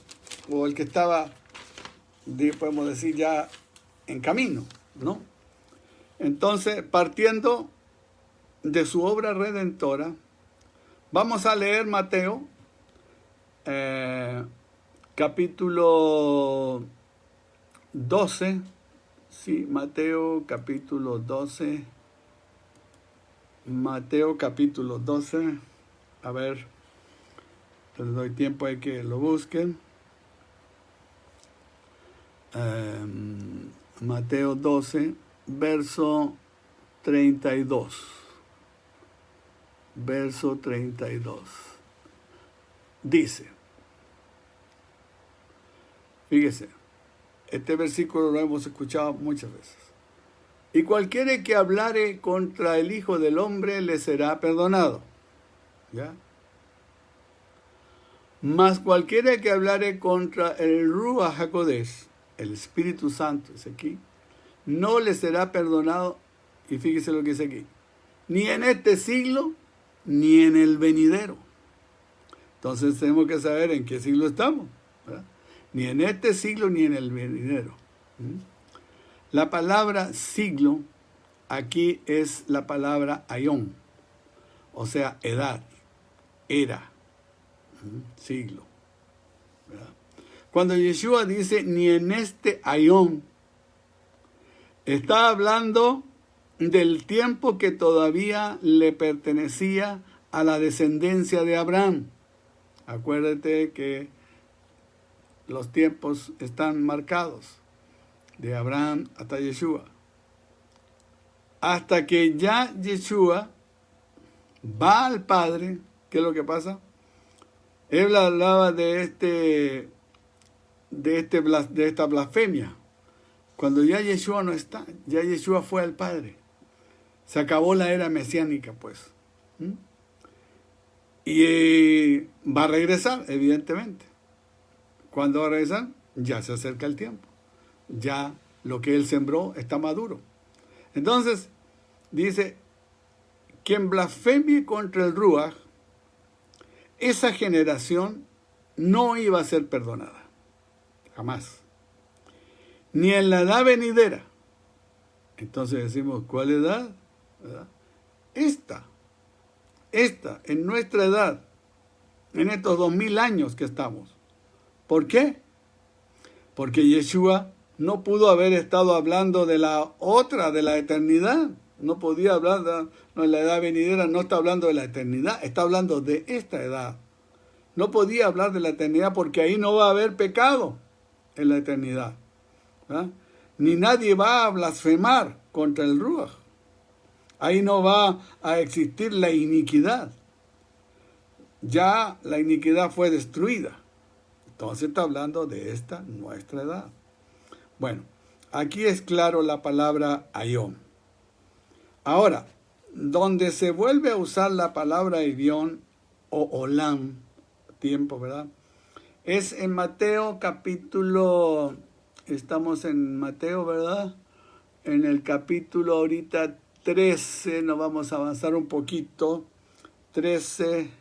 o el que estaba, podemos decir, ya en camino, ¿no? Entonces, partiendo de su obra redentora, vamos a leer Mateo, capítulo 12, sí, Mateo capítulo 12, a ver, les doy tiempo de que lo busquen. Mateo 12, verso 32. Verso 32. Dice, fíjese, este versículo lo hemos escuchado muchas veces. Y cualquiera que hablare contra el Hijo del Hombre le será perdonado. ¿Ya? Mas cualquiera que hablare contra el Ruach HaKodesh, el Espíritu Santo, es aquí, no le será perdonado, y fíjese lo que dice aquí, ni en este siglo, ni en el venidero. Entonces tenemos que saber en qué siglo estamos, ¿verdad? Ni en este siglo, ni en el venidero. La palabra siglo aquí es la palabra aion, o sea, edad, era, siglo, ¿verdad? Cuando Yeshua dice ni en este aion, está hablando del tiempo que todavía le pertenecía a la descendencia de Abraham. Acuérdate que los tiempos están marcados, de Abraham hasta Yeshua. Hasta que ya Yeshua va al Padre, ¿qué es lo que pasa? Él hablaba de esta blasfemia. Cuando ya Yeshua no está, ya Yeshua fue al Padre. Se acabó la era mesiánica, pues. Y va a regresar, evidentemente. Cuando va a regresar, ya se acerca el tiempo. Ya lo que él sembró está maduro. Entonces, dice, quien blasfemie contra el Ruach, esa generación no iba a ser perdonada. Jamás. Ni en la edad venidera. Entonces decimos, ¿cuál edad? ¿Verdad? Esta, en nuestra edad, en estos 2000 años que estamos. ¿Por qué? Porque Yeshua no pudo haber estado hablando de la otra, de la eternidad. No podía hablar de la edad venidera, no está hablando de la eternidad, está hablando de esta edad. No podía hablar de la eternidad porque ahí no va a haber pecado en la eternidad. ¿verdad? Ni nadie va a blasfemar contra el Ruach. Ahí no va a existir la iniquidad. Ya la iniquidad fue destruida. Entonces está hablando de esta nuestra edad. Bueno, aquí es claro la palabra ayom. Ahora, donde se vuelve a usar la palabra avión o olam, tiempo, ¿verdad? Es en Mateo capítulo, estamos en Mateo, ¿verdad? En el capítulo ahorita 13, nos vamos a avanzar un poquito, 13,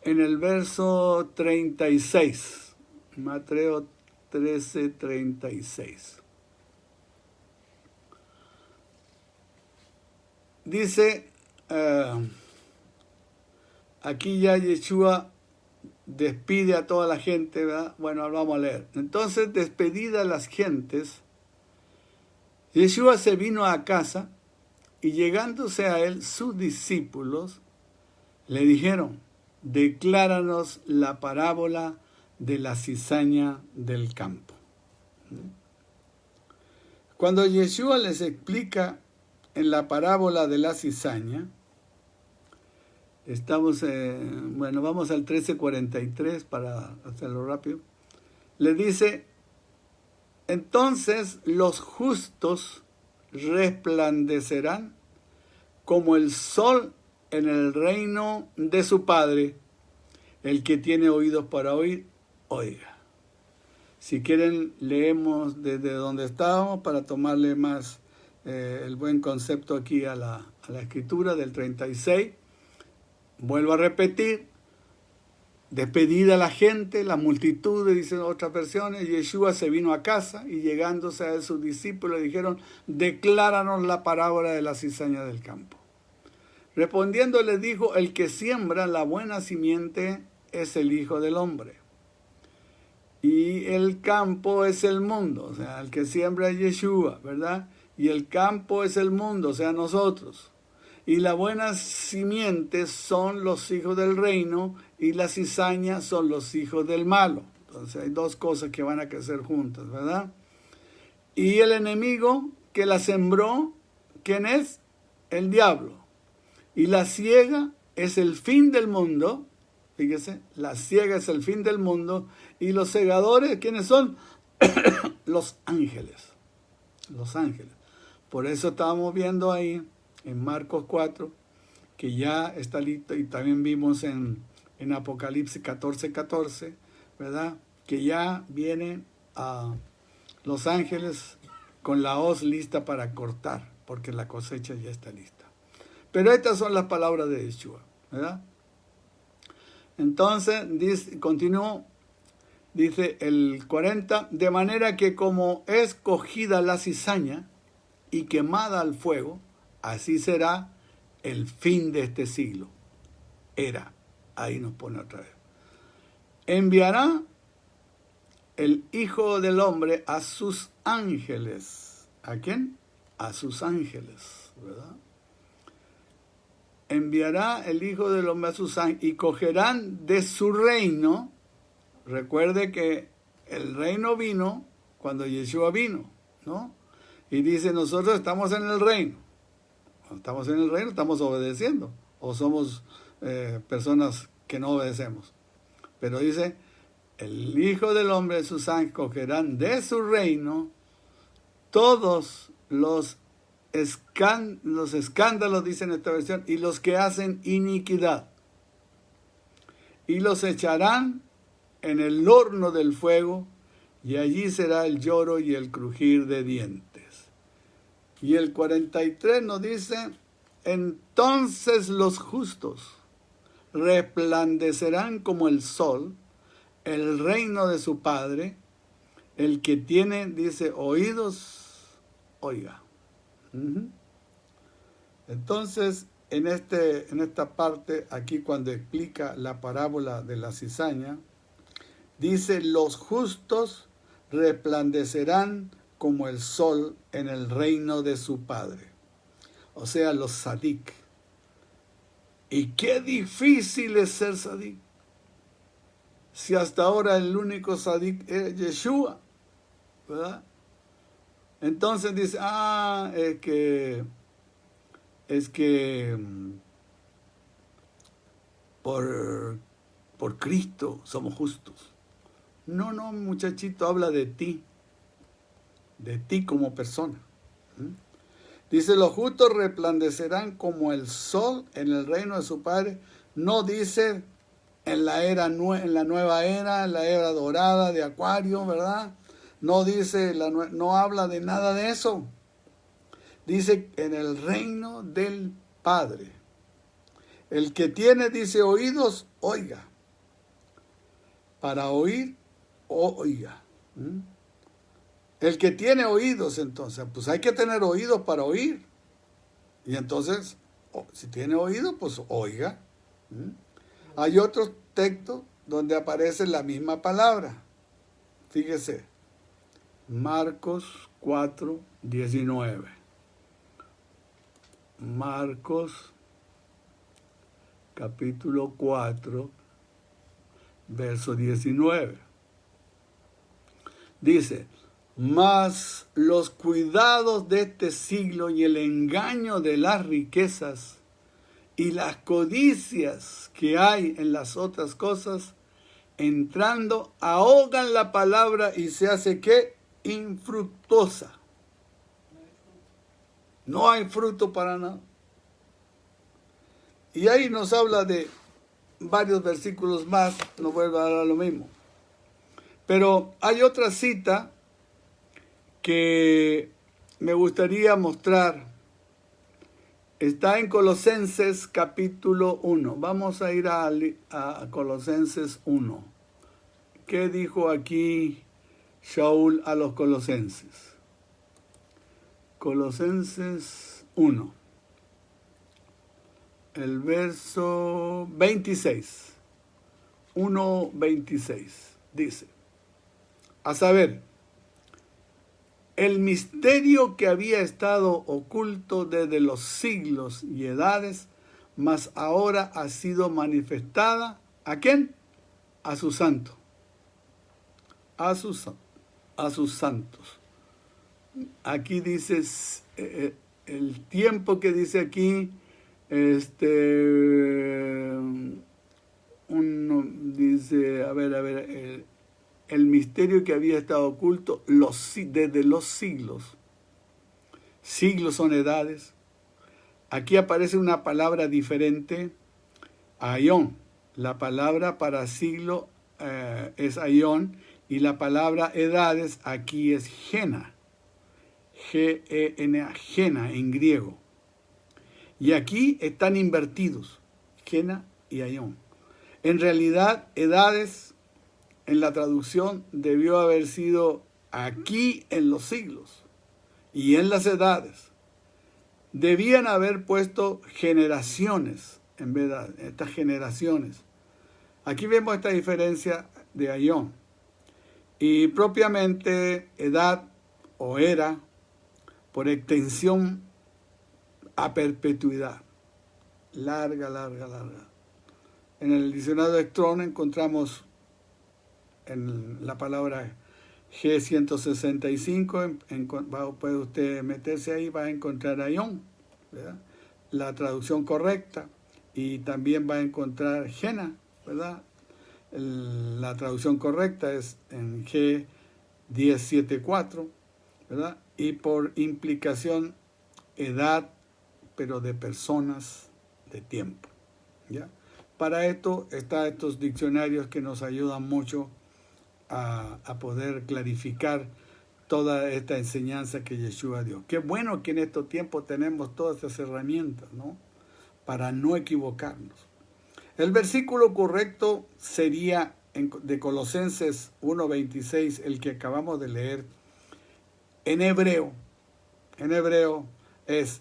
en el verso 36, Mateo 13, 36. Dice, aquí ya Yeshua despide a toda la gente, ¿verdad? Bueno, vamos a leer. Entonces, despedidas las gentes, Yeshua se vino a casa y llegándose a él sus discípulos le dijeron, decláranos la parábola de la cizaña del campo. Cuando Yeshua les explica en la parábola de la cizaña, estamos, vamos al 13:43 para hacerlo rápido. Le dice, entonces los justos resplandecerán como el sol en el reino de su Padre. El que tiene oídos para oír, oiga. Si quieren, leemos desde donde estábamos para tomarle más el buen concepto aquí a la escritura del 36. Vuelvo a repetir, despedida la gente, la multitud, dicen otras versiones, Yeshua se vino a casa y llegándose a él sus discípulos le dijeron, decláranos la parábola de la cizaña del campo. Respondiendo les dijo, el que siembra la buena simiente es el Hijo del Hombre. Y el campo es el mundo, o sea, el que siembra es Yeshua, ¿verdad? Y el campo es el mundo, o sea, nosotros. Y las buenas simientes son los hijos del reino y las cizañas son los hijos del malo. Entonces hay dos cosas que van a crecer juntas, ¿verdad? Y el enemigo que la sembró, ¿quién es? El diablo. Y la siega es el fin del mundo. Fíjese, la siega es el fin del mundo. Y los segadores, ¿quiénes son? Los ángeles. Los ángeles. Por eso estábamos viendo ahí en Marcos 4, que ya está listo, y también vimos en Apocalipsis 14:14, ¿verdad? Que ya vienen a los ángeles con la hoz lista para cortar, porque la cosecha ya está lista. Pero estas son las palabras de Yeshua, ¿verdad? Entonces, continuó, dice el 40, de manera que como es cogida la cizaña y quemada al fuego, así será el fin de este siglo. Era, ahí nos pone otra vez. Enviará el Hijo del Hombre a sus ángeles. ¿A quién? A sus ángeles, ¿verdad? Enviará el Hijo del Hombre a sus ángeles y cogerán de su reino. Recuerde que el reino vino cuando Yeshua vino, ¿no? Y dice, nosotros estamos en el reino. Cuando estamos en el reino, estamos obedeciendo. O somos personas que no obedecemos. Pero dice, el Hijo del Hombre de sus ángeles cogerán de su reino todos los escándalos, dice en esta versión, y los que hacen iniquidad. Y los echarán en el horno del fuego, y allí será el lloro y el crujir de dientes. Y el 43 nos dice, entonces los justos resplandecerán como el sol, el reino de su Padre. El que tiene, dice, oídos, oiga. Entonces, en esta parte, aquí cuando explica la parábola de la cizaña, dice, los justos resplandecerán como el sol en el reino de su Padre. O sea, los sadik. Y qué difícil es ser sadik. Si hasta ahora el único sadik es Yeshua, ¿verdad? Entonces dice, es que por Cristo somos justos. No, muchachito, habla de ti como persona. Dice, los justos resplandecerán como el sol en el reino de su Padre. No dice en la nueva era, en la era dorada de Acuario, ¿verdad? No dice, no habla de nada de eso. Dice en el reino del Padre. El que tiene, dice, oídos, oiga. Para oír, oiga. El que tiene oídos, entonces, pues hay que tener oídos para oír. Y entonces, si tiene oídos, pues oiga. Hay otros textos donde aparece la misma palabra. Fíjese, Marcos 4:19. Marcos capítulo 4, verso 19. Dice, mas los cuidados de este siglo y el engaño de las riquezas y las codicias que hay en las otras cosas, entrando, ahogan la palabra y se hace, ¿qué? Infructuosa. No hay fruto para nada. Y ahí nos habla de varios versículos más, no vuelvo a dar lo mismo. Pero hay otra cita que me gustaría mostrar. Está en Colosenses capítulo 1. Vamos a ir a Colosenses 1. ¿Qué dijo aquí Shaul a los colosenses? Colosenses 1. El verso 26. 1:26. Dice, a saber, el misterio que había estado oculto desde los siglos y edades, mas ahora ha sido manifestada, ¿a quién? A sus santos. A sus santos. Aquí dice, el tiempo que dice aquí, dice, a ver, el misterio que había estado oculto desde los siglos. Siglos son edades. Aquí aparece una palabra diferente, aión. La palabra para siglo es aión y la palabra edades aquí es gena. G-E-N-A, gena en griego. Y aquí están invertidos, gena y aión. En realidad, edades en la traducción debió haber sido aquí en los siglos y en las edades. Debían haber puesto generaciones en vez de estas generaciones. Aquí vemos esta diferencia de aión. Y propiamente edad o era, por extensión a perpetuidad. Larga. En el diccionario de Strong encontramos en la palabra G165, puede usted meterse ahí, va a encontrar aión, ¿verdad? La traducción correcta, y también va a encontrar gena, ¿verdad? La traducción correcta es en G1074, ¿verdad? Y por implicación, edad, pero de personas, de tiempo, ¿ya? Para esto están estos diccionarios que nos ayudan mucho a poder clarificar toda esta enseñanza que Yeshua dio. Qué bueno que en estos tiempos tenemos todas estas herramientas, ¿no? Para no equivocarnos. El versículo correcto sería de Colosenses 1:26, el que acabamos de leer. En hebreo es,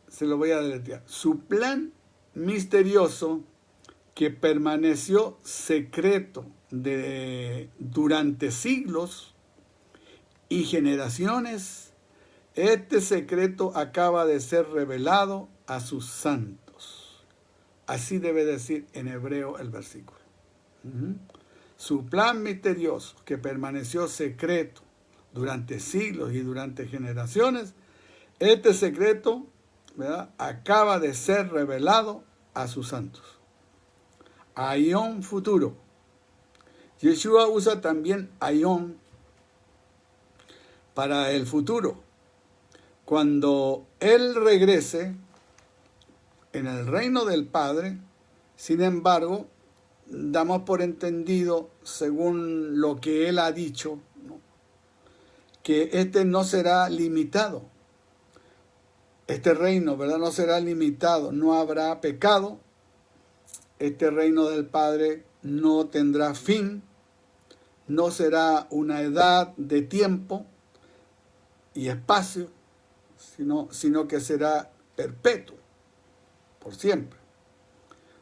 se lo voy a deletrear, su plan misterioso que permaneció secreto durante siglos y generaciones, este secreto acaba de ser revelado a sus santos. Así debe decir en hebreo el versículo. Su plan misterioso que permaneció secreto durante siglos y durante generaciones, este secreto, ¿verdad?, acaba de ser revelado a sus santos. Aión futuro. Yeshua usa también aión para el futuro. Cuando Él regrese en el reino del Padre, sin embargo, damos por entendido, según lo que Él ha dicho, ¿no?, que este no será limitado. Este reino, ¿verdad?, no será limitado, no habrá pecado. Este reino del Padre no tendrá fin, no será una edad de tiempo y espacio, sino que será perpetuo, por siempre.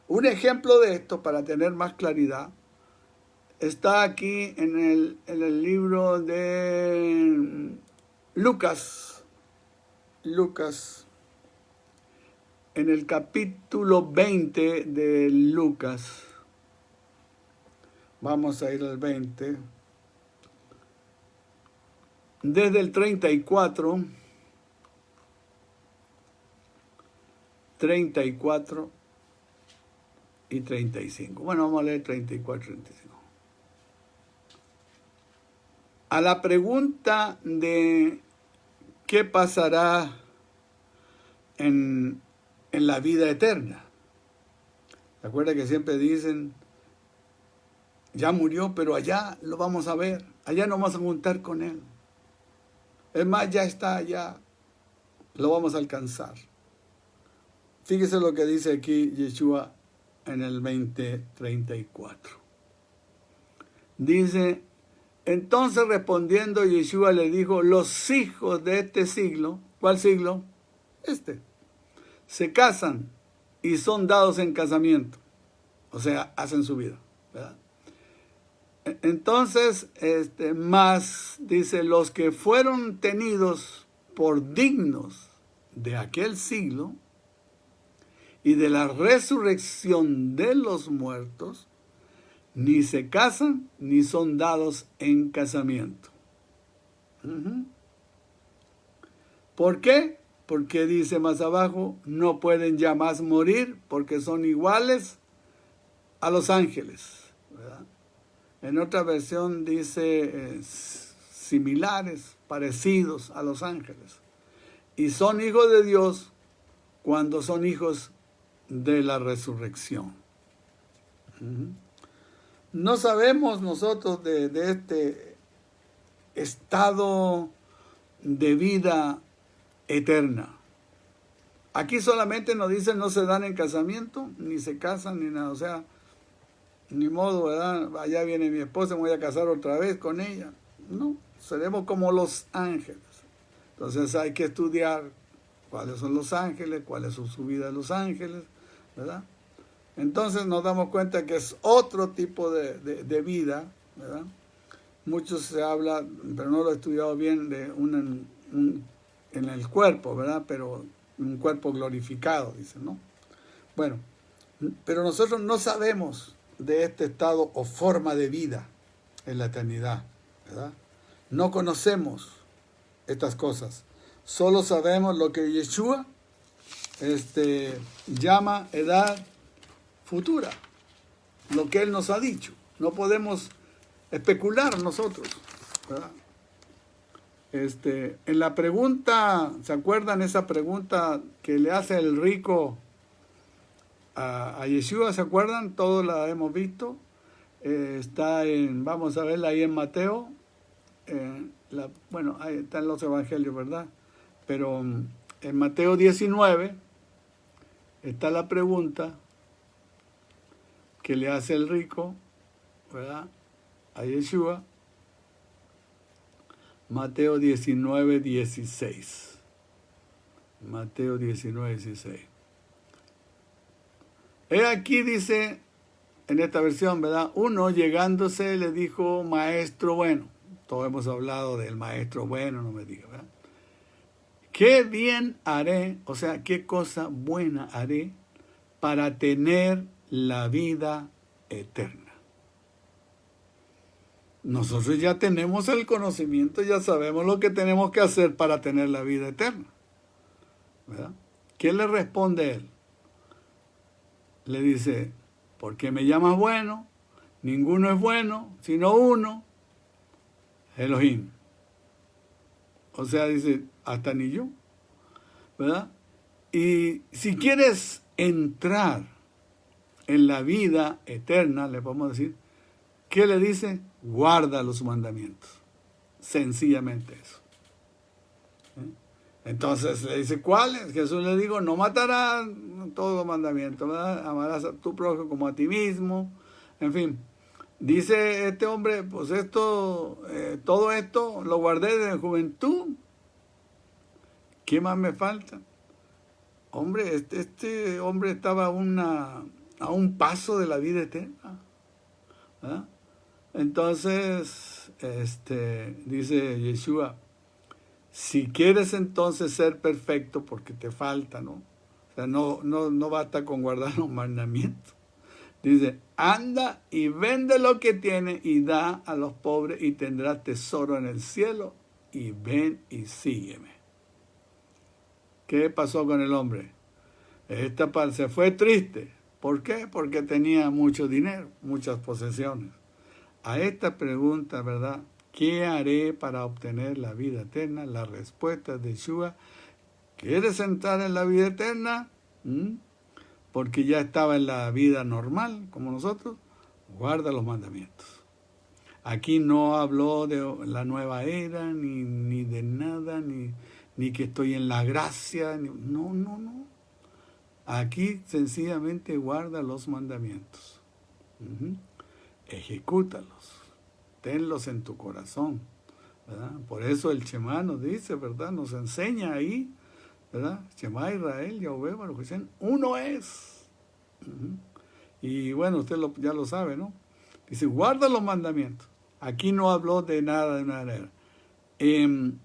Un ejemplo de esto, para tener más claridad, está aquí en el libro de Lucas, en el capítulo 20 de Lucas. Vamos a ir al 20. Desde el 34 y 35. Bueno, vamos a leer 34 y 35. A la pregunta de qué pasará en la vida eterna. ¿Se acuerda que siempre dicen, ya murió, pero allá lo vamos a ver, allá nos vamos a juntar con Él? Es más, ya está allá, lo vamos a alcanzar. Fíjese lo que dice aquí Yeshua en el 20:34. Dice, entonces respondiendo Yeshua le dijo, los hijos de este siglo, ¿cuál siglo? Se casan y son dados en casamiento, o sea, hacen su vida, ¿verdad? Entonces, más, dice, los que fueron tenidos por dignos de aquel siglo y de la resurrección de los muertos, ni se casan ni son dados en casamiento. ¿Por qué? Porque dice más abajo, no pueden ya más morir porque son iguales a los ángeles, ¿verdad? En otra versión dice similares, parecidos a los ángeles. Y son hijos de Dios cuando son hijos de la resurrección. No sabemos nosotros de este estado de vida eterna. Aquí solamente nos dicen no se dan en casamiento, ni se casan, ni nada. O sea, ni modo, ¿verdad? Allá viene mi esposa, me voy a casar otra vez con ella. No, seremos como los ángeles. Entonces hay que estudiar cuáles son los ángeles, cuál es su vida de los ángeles, ¿verdad? Entonces nos damos cuenta que es otro tipo de vida, ¿verdad? Muchos se habla, pero no lo he estudiado bien, de en el cuerpo, ¿verdad? Pero un cuerpo glorificado, dicen, ¿no? Bueno, pero nosotros no sabemos de este estado o forma de vida en la eternidad, ¿verdad? No conocemos estas cosas. Solo sabemos lo que Yeshua llama edad futura, lo que Él nos ha dicho. No podemos especular nosotros, ¿verdad? En la pregunta, ¿se acuerdan esa pregunta que le hace el rico a Yeshua? ¿Se acuerdan? Todos la hemos visto. Está vamos a verla ahí en Mateo. Bueno, ahí están los evangelios, ¿verdad? Pero en Mateo 19 está la pregunta que le hace el rico, ¿verdad?, a Yeshua. Mateo 19:16. Mateo 19:16. He aquí, dice en esta versión, ¿verdad? Uno llegándose le dijo, maestro bueno. Todos hemos hablado del maestro bueno, no me diga, ¿verdad? ¿Qué bien haré? O sea, ¿qué cosa buena haré para tener la vida eterna? Nosotros ya tenemos el conocimiento, ya sabemos lo que tenemos que hacer para tener la vida eterna, ¿verdad? ¿Qué le responde él? Le dice, ¿por qué me llamas bueno? Ninguno es bueno, sino uno, Elohim. O sea, dice, hasta ni yo, ¿verdad? Y si quieres entrar en la vida eterna, le podemos decir, ¿qué le dice? Guarda los mandamientos. Sencillamente eso. Entonces le dice, ¿cuáles? Jesús le dijo, no matarás, todos los mandamientos, ¿verdad? Amarás a tu prójimo como a ti mismo. En fin, dice este hombre, pues todo esto lo guardé desde juventud. ¿Qué más me falta? Hombre, este hombre estaba a un paso de la vida eterna, ¿verdad? Entonces, dice Yeshua, si quieres entonces ser perfecto, porque te falta, ¿no? O sea, no basta con guardar los mandamientos. Dice, anda y vende lo que tienes y da a los pobres y tendrás tesoro en el cielo y ven y sígueme. ¿Qué pasó con el hombre? Esta parte se fue triste. ¿Por qué? Porque tenía mucho dinero, muchas posesiones. A esta pregunta, ¿verdad? ¿Qué haré para obtener la vida eterna? La respuesta de Yeshua, ¿quieres entrar en la vida eterna? Porque ya estaba en la vida normal, como nosotros, guarda los mandamientos. Aquí no habló de la nueva era, ni de nada, ni que estoy en la gracia. No. Aquí sencillamente guarda los mandamientos. Ejecútalos. Tenlos en tu corazón, ¿verdad? Por eso el Shema nos dice, ¿verdad? Nos enseña ahí, ¿verdad? Shema Israel, Yahweh Baruch Hashem, uno es. Y bueno, usted ya lo sabe, ¿no? Dice, guarda los mandamientos. Aquí no habló de nada de una era. En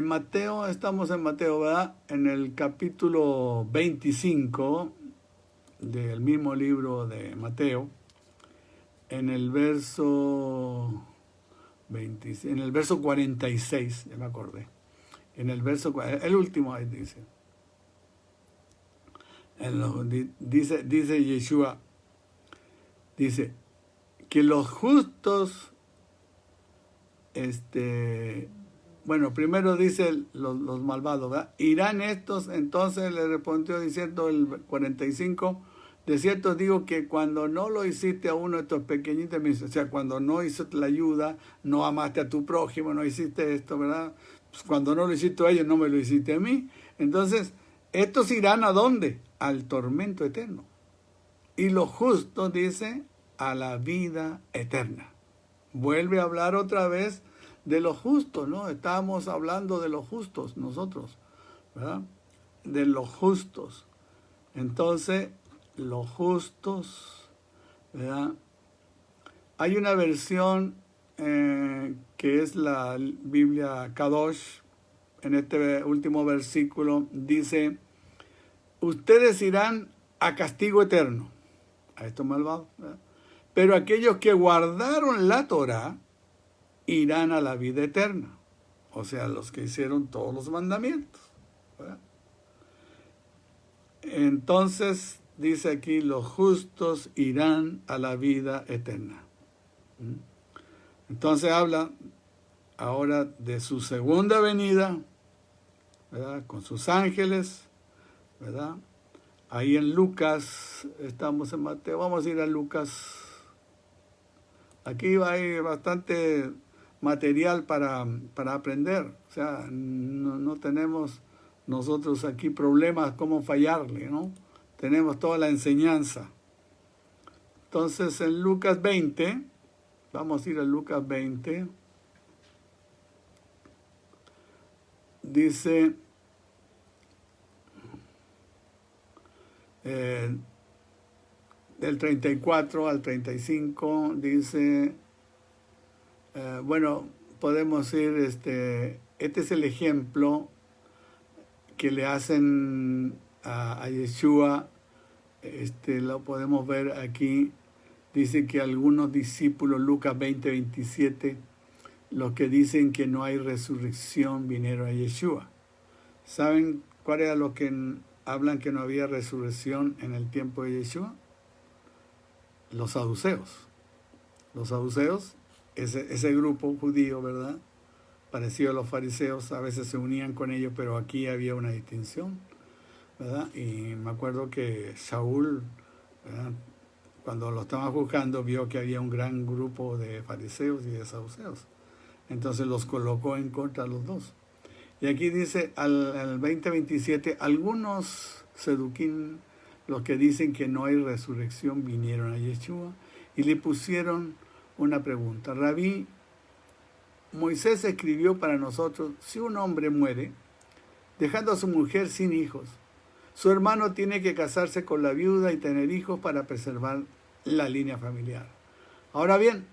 Mateo, estamos en Mateo, ¿verdad? En el capítulo 25 del mismo libro de Mateo, en el verso 46, ya me acordé. En el verso, el último ahí dice. Dice Yeshua, dice que los justos, bueno, primero dice los malvados, ¿verdad? Irán estos, entonces le respondió diciendo el 45, de cierto digo que cuando no lo hiciste a uno de estos pequeñitos, o sea, cuando no hiciste la ayuda, no amaste a tu prójimo, no hiciste esto, ¿verdad? Pues cuando no lo hiciste a ellos, no me lo hiciste a mí. Entonces, estos irán ¿a dónde? Al tormento eterno. Y los justos, dice, a la vida eterna. Vuelve a hablar otra vez de los justos, ¿no? Estábamos hablando de los justos nosotros, ¿verdad? De los justos. Entonces, los justos, ¿verdad? Hay una versión que es la Biblia Kadosh, en este último versículo, dice, ustedes irán a castigo eterno, a estos malvados, ¿verdad? Pero aquellos que guardaron la Torá irán a la vida eterna, o sea, los que hicieron todos los mandamientos, ¿verdad? Entonces, dice aquí, los justos irán a la vida eterna. Entonces habla ahora de su segunda venida, ¿verdad? Con sus ángeles, ¿verdad? Ahí en Lucas, estamos en Mateo, vamos a ir a Lucas. Aquí hay bastante material para aprender, o sea, no tenemos nosotros aquí problemas cómo fallarle, ¿no? Tenemos toda la enseñanza. Entonces en Lucas 20, vamos a ir a Lucas 20, dice, del 34 al 35, dice, bueno, podemos ir, este es el ejemplo que le hacen a Yeshua, lo podemos ver aquí. dice que algunos discípulos, Lucas 20:27, los que dicen que no hay resurrección vinieron a Yeshua. ¿Saben cuál era los que hablan que no había resurrección en el tiempo de Yeshua? Los saduceos. Los saduceos, ese grupo judío, ¿verdad?, parecido a los fariseos, a veces se unían con ellos, pero aquí había una distinción, ¿verdad? Y me acuerdo que Saúl, ¿verdad?, cuando lo estaban juzgando, vio que había un gran grupo de fariseos y de saduceos. Entonces los colocó en contra de los dos. Y aquí dice, al 20:27, algunos seduquín, los que dicen que no hay resurrección, vinieron a Yeshua y le pusieron una pregunta. Rabí, Moisés escribió para nosotros, si un hombre muere, dejando a su mujer sin hijos, su hermano tiene que casarse con la viuda y tener hijos para preservar la línea familiar. Ahora bien,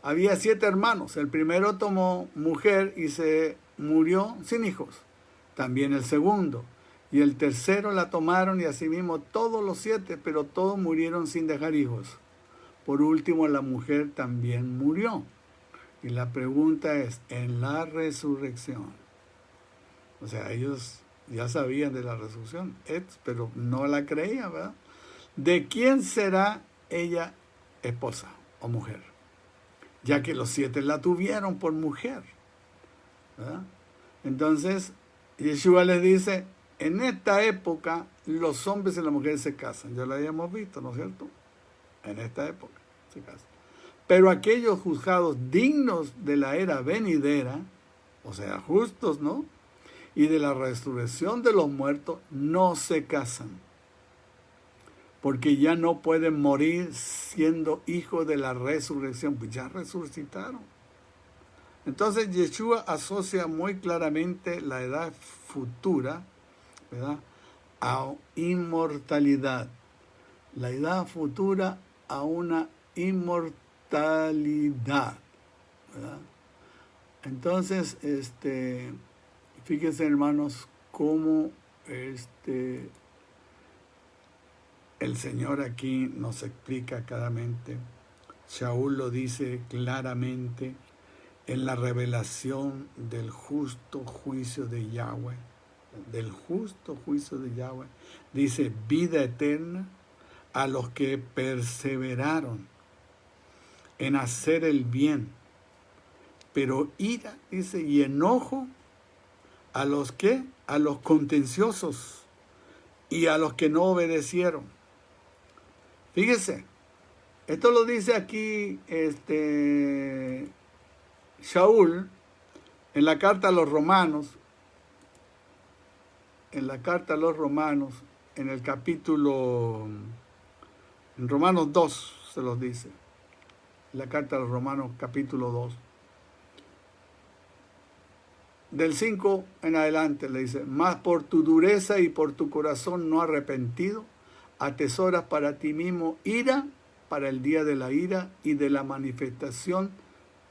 había 7 hermanos. El primero tomó mujer y se murió sin hijos. También el segundo. Y el tercero la tomaron y asimismo todos los 7, pero todos murieron sin dejar hijos. Por último, la mujer también murió. Y la pregunta es, en la resurrección, o sea, ellos ya sabían de la resurrección, pero no la creían, ¿verdad? ¿De quién será ella esposa o mujer? Ya que los 7 la tuvieron por mujer, ¿verdad? Entonces, Yeshua les dice, en esta época los hombres y las mujeres se casan. Ya lo habíamos visto, ¿no es cierto? En esta época se casan. Pero aquellos juzgados dignos de la era venidera, o sea, justos, ¿no?, y de la resurrección de los muertos, no se casan, porque ya no pueden morir siendo hijos de la resurrección, pues ya resucitaron. Entonces Yeshua asocia muy claramente la edad futura, ¿verdad?, a inmortalidad. La edad futura a una inmortalidad, ¿verdad? Entonces, fíjense, hermanos, cómo el Señor aquí nos explica claramente. Shaul lo dice claramente en la revelación del justo juicio de Yahweh. Del justo juicio de Yahweh. Dice, vida eterna a los que perseveraron en hacer el bien, pero ira, dice, y enojo a los que, a los contenciosos y a los que no obedecieron. Fíjese, esto lo dice aquí Shaul en la carta a los Romanos, en el capítulo, en Romanos 2 se los dice, la carta a los Romanos capítulo 2. Del 5 en adelante le dice, mas por tu dureza y por tu corazón no arrepentido, atesoras para ti mismo ira para el día de la ira y de la manifestación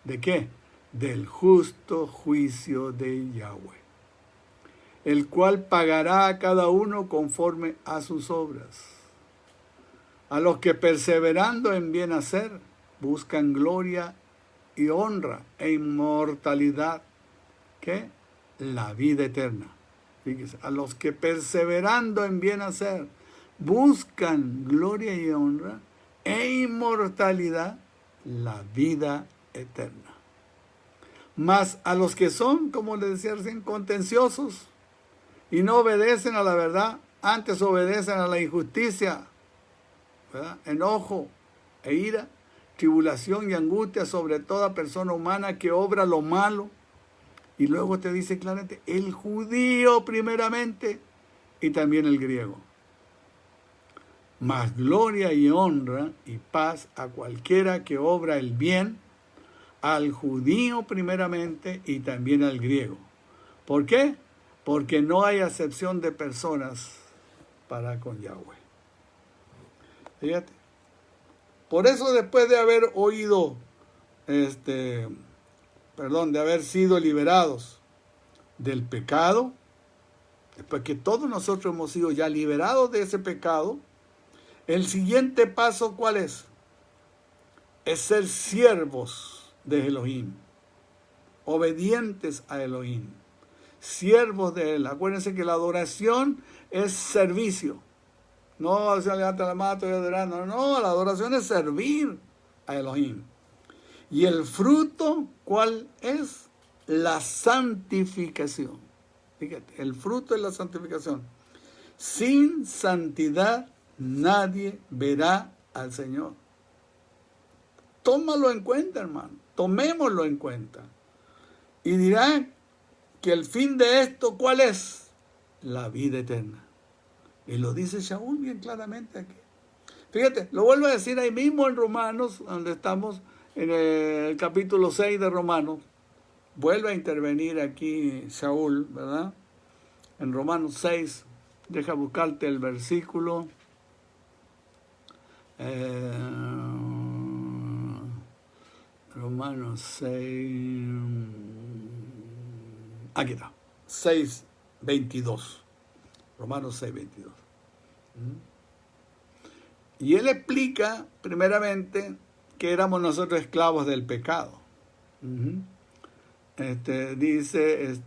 ¿de qué? Del justo juicio de Yahweh, el cual pagará a cada uno conforme a sus obras. A los que perseverando en bien hacer, buscan gloria y honra e inmortalidad, ¿qué? La vida eterna. Fíjese, a los que perseverando en bien hacer, buscan gloria y honra e inmortalidad, la vida eterna. Mas a los que son, como les decía recién, contenciosos y no obedecen a la verdad, antes obedecen a la injusticia, ¿verdad?, enojo e ira, tribulación y angustia sobre toda persona humana que obra lo malo. Y luego te dice claramente, el judío primeramente y también el griego. Mas gloria y honra y paz a cualquiera que obra el bien, al judío primeramente y también al griego. ¿Por qué? Porque no hay acepción de personas para con Yahweh. Fíjate. Por eso después de haber oído, de haber sido liberados del pecado, después que todos nosotros hemos sido ya liberados de ese pecado, el siguiente paso, ¿cuál es? es ser siervos de Elohim, obedientes a Elohim, siervos de Él. Acuérdense que la adoración es servicio. No se levanta la mano, estoy adorando. No, la adoración es servir a Elohim. Y el fruto, ¿cuál es? La santificación. Fíjate, el fruto es la santificación. Sin santidad nadie verá al Señor. Tómalo en cuenta, hermano. Tomémoslo en cuenta. Y dirán que el fin de esto, ¿cuál es? La vida eterna. Y lo dice Shaul bien claramente aquí. Fíjate, lo vuelvo a decir ahí mismo en Romanos, donde estamos en el capítulo 6 de Romanos. Vuelve a intervenir aquí Shaul, ¿verdad? En Romanos 6, deja buscarte el versículo. Romanos 6. Aquí está. 6:22. Romanos 6:22. Y él explica, primeramente, que éramos nosotros esclavos del pecado. Dice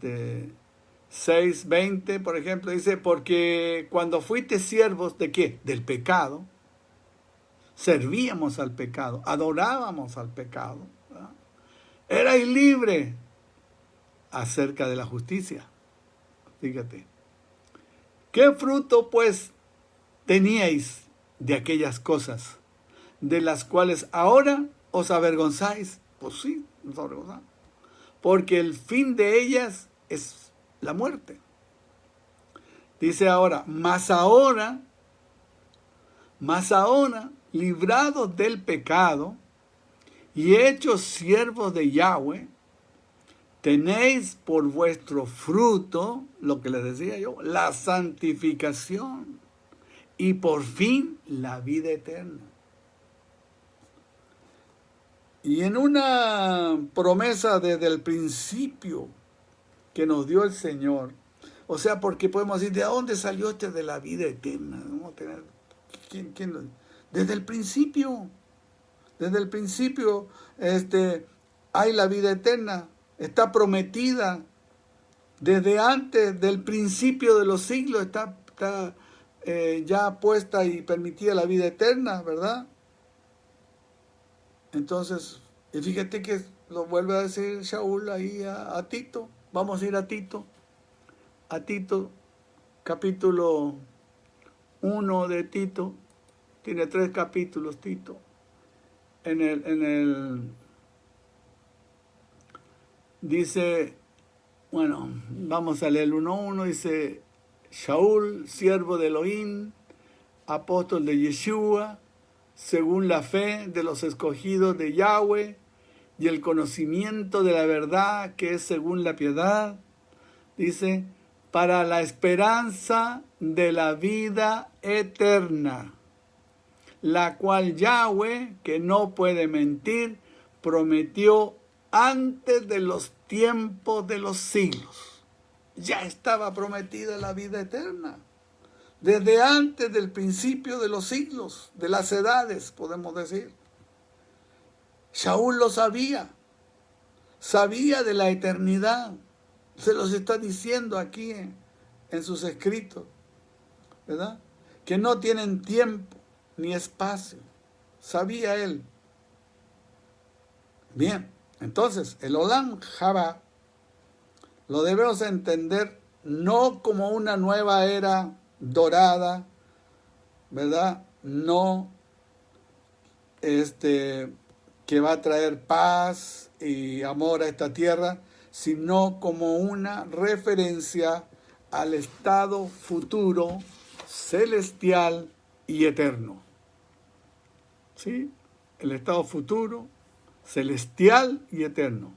6:20, por ejemplo, dice, porque cuando fuiste siervos de ¿qué? Del pecado, servíamos al pecado, adorábamos al pecado, ¿verdad? Erais libres acerca de la justicia. Fíjate. ¿Qué fruto pues teníais de aquellas cosas de las cuales ahora os avergonzáis? Pues sí, nos avergonzamos. Porque el fin de ellas es la muerte. Dice ahora, más ahora, librados del pecado y hechos siervos de Yahweh, tenéis por vuestro fruto, lo que les decía yo, la santificación y por fin la vida eterna. Y en una promesa desde el principio que nos dio el Señor, o sea, porque podemos decir, ¿de dónde salió de la vida eterna? Vamos a tener, ¿quién? Desde el principio hay la vida eterna. Está prometida desde antes del principio de los siglos, está ya puesta y permitida la vida eterna, ¿verdad? Entonces, y fíjate que lo vuelve a decir Shaul ahí a Tito. Vamos a ir a Tito, capítulo 1 de Tito. Tiene 3 capítulos Tito. Dice, bueno, vamos a leer el 1:1, dice, Shaul, siervo de Elohim, apóstol de Yeshua, según la fe de los escogidos de Yahweh y el conocimiento de la verdad que es según la piedad, dice, para la esperanza de la vida eterna, la cual Yahweh, que no puede mentir, prometió antes de los tiempos de los siglos. Ya estaba prometida la vida eterna. Desde antes del principio de los siglos, de las edades, podemos decir. Shaul lo sabía de la eternidad. Se los está diciendo aquí en sus escritos, ¿verdad? Que no tienen tiempo ni espacio. Sabía él. Bien. Entonces, el Olam Jabá lo debemos entender no como una nueva era dorada, ¿verdad? No que va a traer paz y amor a esta tierra, sino como una referencia al estado futuro, celestial y eterno. ¿Sí? El estado futuro, celestial y eterno.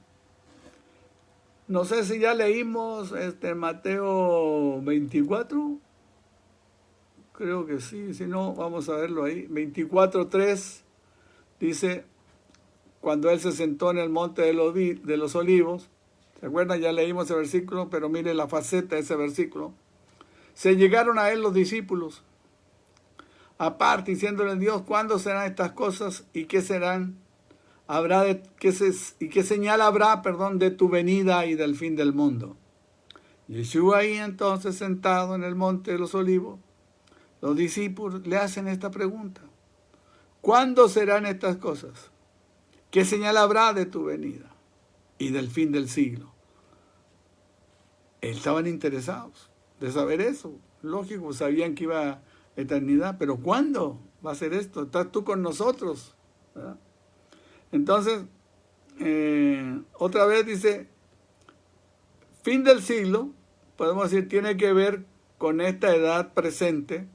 No sé si ya leímos Mateo 24. Creo que sí, si no, vamos a verlo ahí. 24:3 dice, cuando él se sentó en el monte de los olivos, ¿se acuerdan? Ya leímos ese versículo, pero mire la faceta de ese versículo. Se llegaron a él los discípulos, aparte, diciéndole a Dios, ¿cuándo serán estas cosas y qué serán qué señal habrá, de tu venida y del fin del mundo? Yeshua ahí entonces sentado en el monte de los olivos, los discípulos le hacen esta pregunta: ¿cuándo serán estas cosas? ¿Qué señal habrá de tu venida y del fin del siglo? Estaban interesados de saber eso. Lógico, sabían que iba a eternidad, pero ¿cuándo va a ser esto? ¿Estás tú con nosotros? ¿Verdad? Entonces, otra vez dice, fin del siglo, podemos decir, tiene que ver con esta edad presente.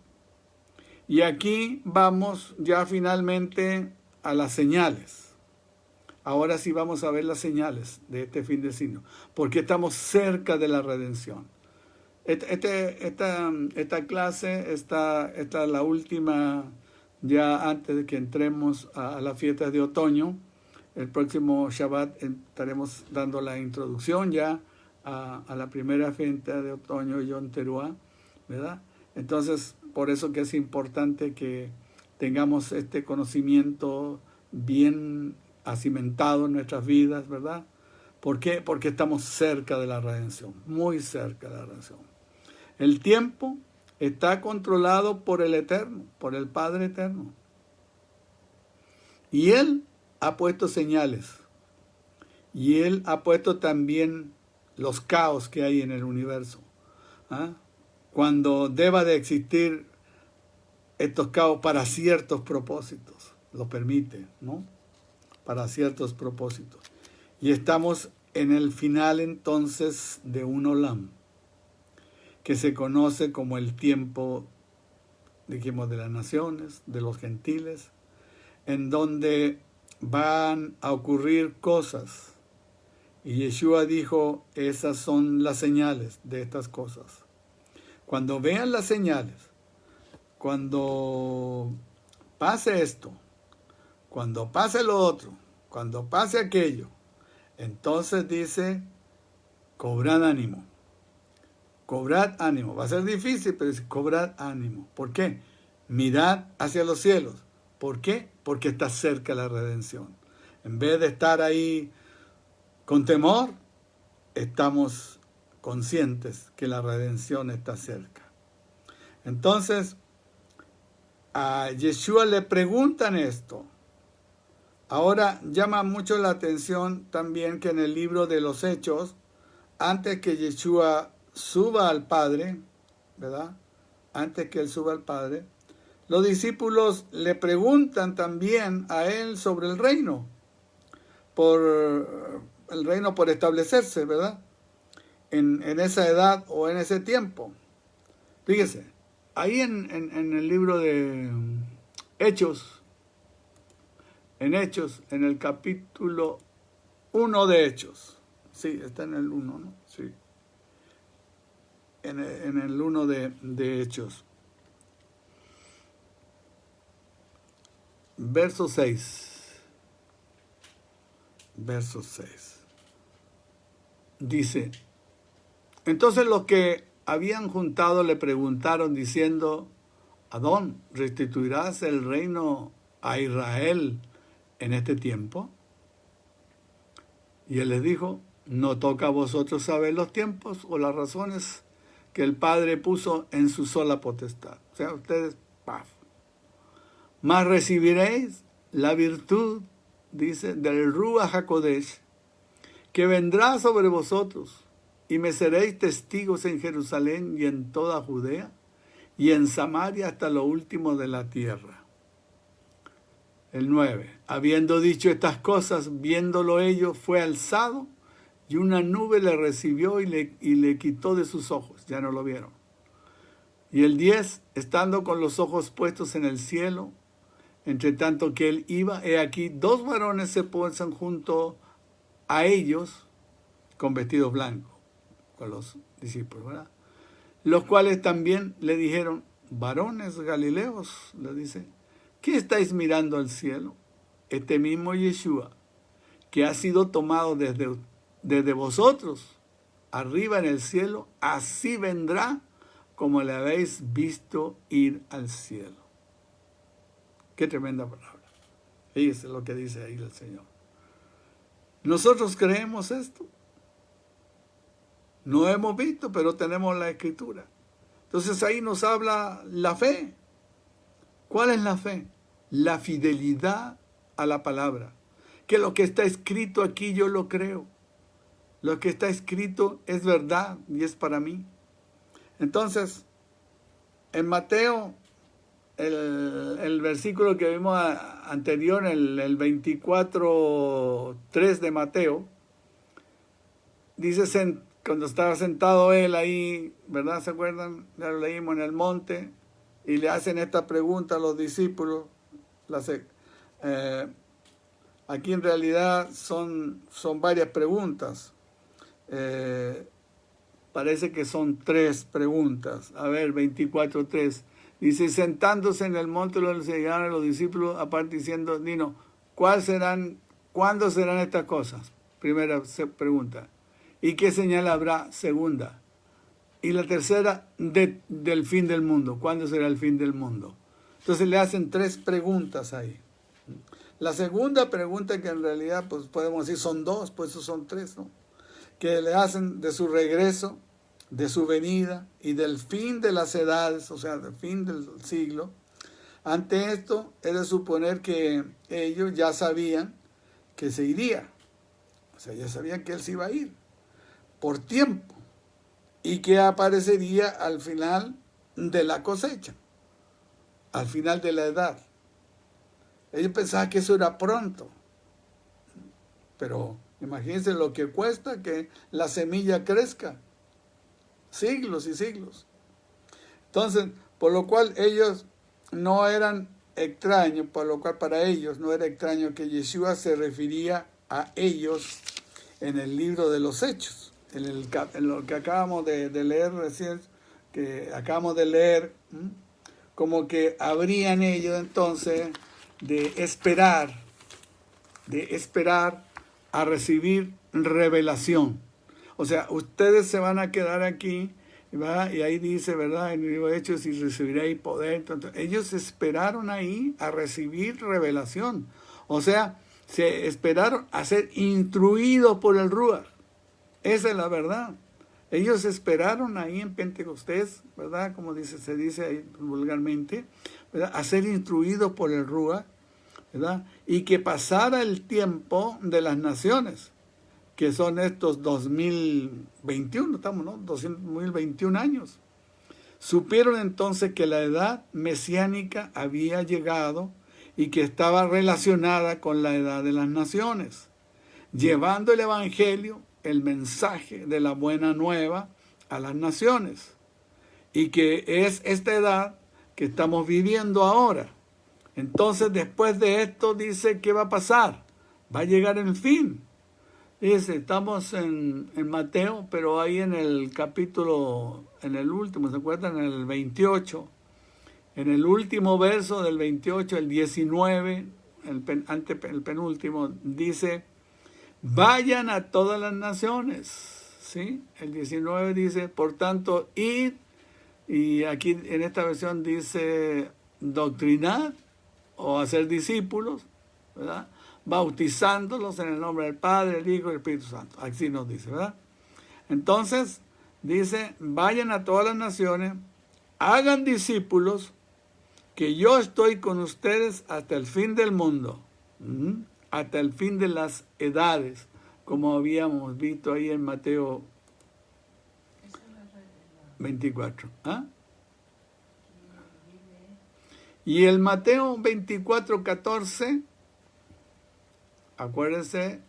Y aquí vamos ya finalmente a las señales. Ahora sí vamos a ver las señales de este fin del siglo, porque estamos cerca de la redención. Esta clase, esta es la última ya antes de que entremos a las fiestas de otoño. El próximo Shabbat estaremos dando la introducción ya a la primera fiesta de otoño, Yom Teruah, ¿verdad? Entonces, por eso que es importante que tengamos este conocimiento bien acimentado en nuestras vidas, ¿verdad? ¿Por qué? Porque estamos cerca de la redención, muy cerca de la redención. El tiempo está controlado por el Eterno, por el Padre Eterno. Y Él ha puesto señales. Y Él ha puesto también los caos que hay en el universo. ¿Ah? Cuando deba de existir estos caos para ciertos propósitos, lo permite, ¿no? Para ciertos propósitos. Y estamos en el final entonces de un Olam, que se conoce como el tiempo, dijimos, de las naciones, de los gentiles, en donde van a ocurrir cosas. Y Yeshua dijo, esas son las señales de estas cosas. Cuando vean las señales, cuando pase esto, cuando pase lo otro, cuando pase aquello, entonces dice, cobrad ánimo. Cobrad ánimo. Va a ser difícil, pero dice, cobrad ánimo. ¿Por qué? Mirad hacia los cielos. ¿Por qué? Porque está cerca la redención. En vez de estar ahí con temor, estamos conscientes que la redención está cerca. Entonces, a Yeshua le preguntan esto. Ahora llama mucho la atención también que en el libro de los Hechos, antes que Yeshua suba al Padre, ¿verdad? Antes que Él suba al Padre, los discípulos le preguntan también a Él sobre el reino por establecerse, ¿verdad? En esa edad o en ese tiempo. Fíjese, ahí en el libro de Hechos, en el capítulo 1 de Hechos. Sí, está en el 1, ¿no? Sí. En el 1 de Hechos. Verso 6. Verso 6. Dice, entonces los que habían juntado le preguntaron diciendo, ¿Adón, restituirás el reino a Israel en este tiempo? Y él les dijo, no toca a vosotros saber los tiempos o las razones que el Padre puso en su sola potestad. O sea, ustedes, ¡paf! Mas recibiréis la virtud, dice, del Ruach HaKodesh, que vendrá sobre vosotros, y me seréis testigos en Jerusalén y en toda Judea, y en Samaria hasta lo último de la tierra. El 9. Habiendo dicho estas cosas, viéndolo ellos, fue alzado, y una nube le recibió y le quitó de sus ojos. Ya no lo vieron. Y el 10. Estando con los ojos puestos en el cielo, entre tanto que él iba, he aquí, 2 varones se posan junto a ellos con vestidos blancos, con los discípulos, ¿verdad? Los cuales también le dijeron, varones galileos, le dice, ¿qué estáis mirando al cielo? Este mismo Yeshua, que ha sido tomado desde vosotros, arriba en el cielo, así vendrá como le habéis visto ir al cielo. Qué tremenda palabra. Fíjese lo que dice ahí el Señor. Nosotros creemos esto. No hemos visto, pero tenemos la Escritura. Entonces ahí nos habla la fe. ¿Cuál es la fe? La fidelidad a la palabra. Que lo que está escrito aquí yo lo creo. Lo que está escrito es verdad y es para mí. Entonces, en Mateo, el versículo que vimos anterior, el 24:3 de Mateo, dice, cuando estaba sentado él ahí, ¿verdad? ¿Se acuerdan? Ya lo leímos en el monte, y le hacen esta pregunta a los discípulos. Aquí en realidad son varias preguntas. Parece que son 3 preguntas. A ver, 24:3. Dice, sentándose en el monte, los llegaron los discípulos aparte diciendo, Nino, ¿cuándo serán estas cosas? Primera pregunta. ¿Y qué señal habrá? Segunda. Y la tercera, del fin del mundo. ¿Cuándo será el fin del mundo? Entonces le hacen 3 preguntas ahí. La segunda pregunta, que en realidad pues podemos decir son 2, pues eso son 3, ¿no? Que le hacen de su regreso, de su venida y del fin de las edades, o sea, del fin del siglo. Ante esto, es de suponer que ellos ya sabían que se iría. O sea, ya sabían que él se iba a ir por tiempo y que aparecería al final de la cosecha, al final de la edad. Ellos pensaban que eso era pronto, pero imagínense lo que cuesta que la semilla crezca, siglos y siglos. Entonces, por lo cual ellos no eran extraños, por lo cual para ellos no era extraño que Yeshua se refería a ellos en el libro de los Hechos, en lo que acabamos de leer recién, que acabamos de leer, como que habrían ellos entonces de esperar a recibir revelación. O sea, ustedes se van a quedar aquí, ¿verdad? Y ahí dice, ¿verdad? En el libro de Hechos, y recibiréis poder. Entonces, ellos esperaron ahí a recibir revelación. O sea, se esperaron a ser instruidos por el Ruach. Esa es la verdad. Ellos esperaron ahí en Pentecostés, ¿verdad? Como se dice ahí vulgarmente, ¿verdad? A ser instruidos por el Ruach, ¿verdad? Y que pasara el tiempo de las naciones, que son estos 2021, estamos, ¿no? 2021 años. Supieron entonces que la edad mesiánica había llegado y que estaba relacionada con la edad de las naciones, llevando el evangelio, el mensaje de la buena nueva a las naciones, y que es esta edad que estamos viviendo ahora. Entonces, después de esto, dice, ¿qué va a pasar? Va a llegar el fin. Dice, estamos en Mateo, pero ahí en el capítulo, en el último, ¿se acuerdan? En el 28, en el último verso del 28, el 19, el penúltimo, dice, vayan a todas las naciones, ¿sí? El 19 dice, por tanto, id, y aquí en esta versión dice, doctrinad, o hacer discípulos, ¿verdad? Bautizándolos en el nombre del Padre, el Hijo y el Espíritu Santo. Así nos dice, ¿verdad? Entonces, dice, vayan a todas las naciones, hagan discípulos, que yo estoy con ustedes hasta el fin del mundo, hasta el fin de las edades, como habíamos visto ahí en Mateo 24. ¿Ah? Y el Mateo 24:14, acuérdense,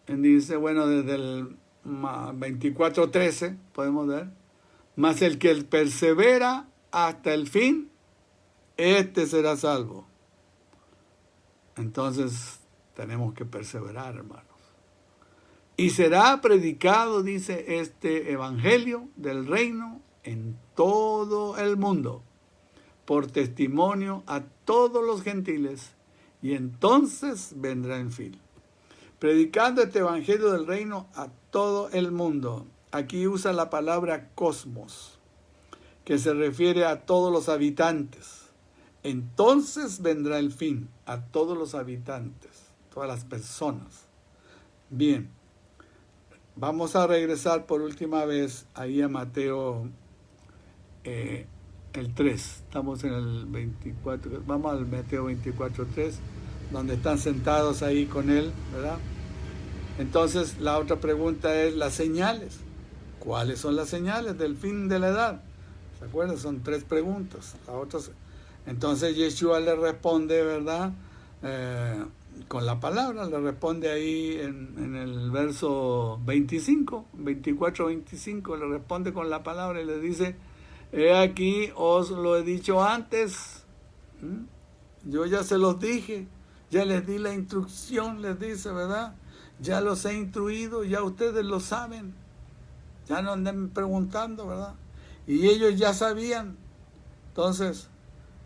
dice, bueno, desde el 24:13 podemos ver, mas el que persevera hasta el fin, este será salvo. Entonces tenemos que perseverar, hermanos. Y será predicado, dice, este evangelio del reino en todo el mundo, por testimonio a todos los gentiles, y entonces vendrá en fin. Predicando este evangelio del reino a todo el mundo. Aquí usa la palabra cosmos, que se refiere a todos los habitantes. Entonces vendrá el fin, a todos los habitantes, todas las personas. Bien, vamos a regresar por última vez ahí a Mateo el 3. Estamos en el 24, vamos al Mateo 24:3, donde están sentados ahí con él, ¿verdad? Entonces la otra pregunta es las señales. ¿Cuáles son las señales del fin de la edad? ¿Se acuerdan? Son 3 preguntas. Entonces Yeshua le responde, ¿verdad? Con la palabra, le responde ahí en el verso 25, 24-25, le responde con la palabra y le dice, he aquí, os lo he dicho antes, yo ya se los dije, ya les di la instrucción, les dice, ¿verdad? Ya los he instruido, ya ustedes lo saben, ya no anden preguntando, ¿verdad? Y ellos ya sabían. Entonces,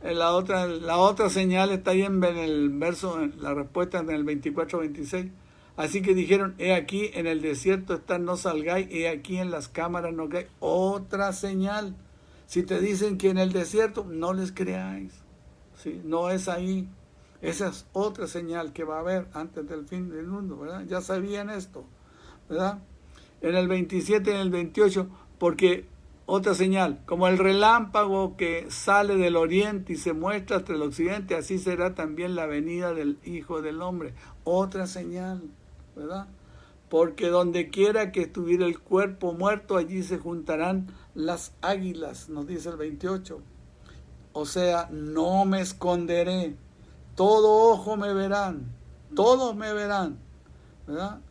la otra señal está ahí en el verso, la respuesta en el 24-26. Así que dijeron, he aquí en el desierto están, no salgáis, he aquí en las cámaras no caáis. Otra señal. Si te dicen que en el desierto, no les creáis. ¿Sí? No es ahí. Esa es otra señal que va a haber antes del fin del mundo, ¿verdad? Ya sabían esto, ¿verdad? En el 27 y en el 28, porque otra señal, como el relámpago que sale del oriente y se muestra hasta el occidente, así será también la venida del Hijo del Hombre. Otra señal, ¿verdad? Porque donde quiera que estuviera el cuerpo muerto, allí se juntarán las águilas, nos dice el 28. O sea, no me esconderé, todo ojo me verán, todos me verán, ¿verdad?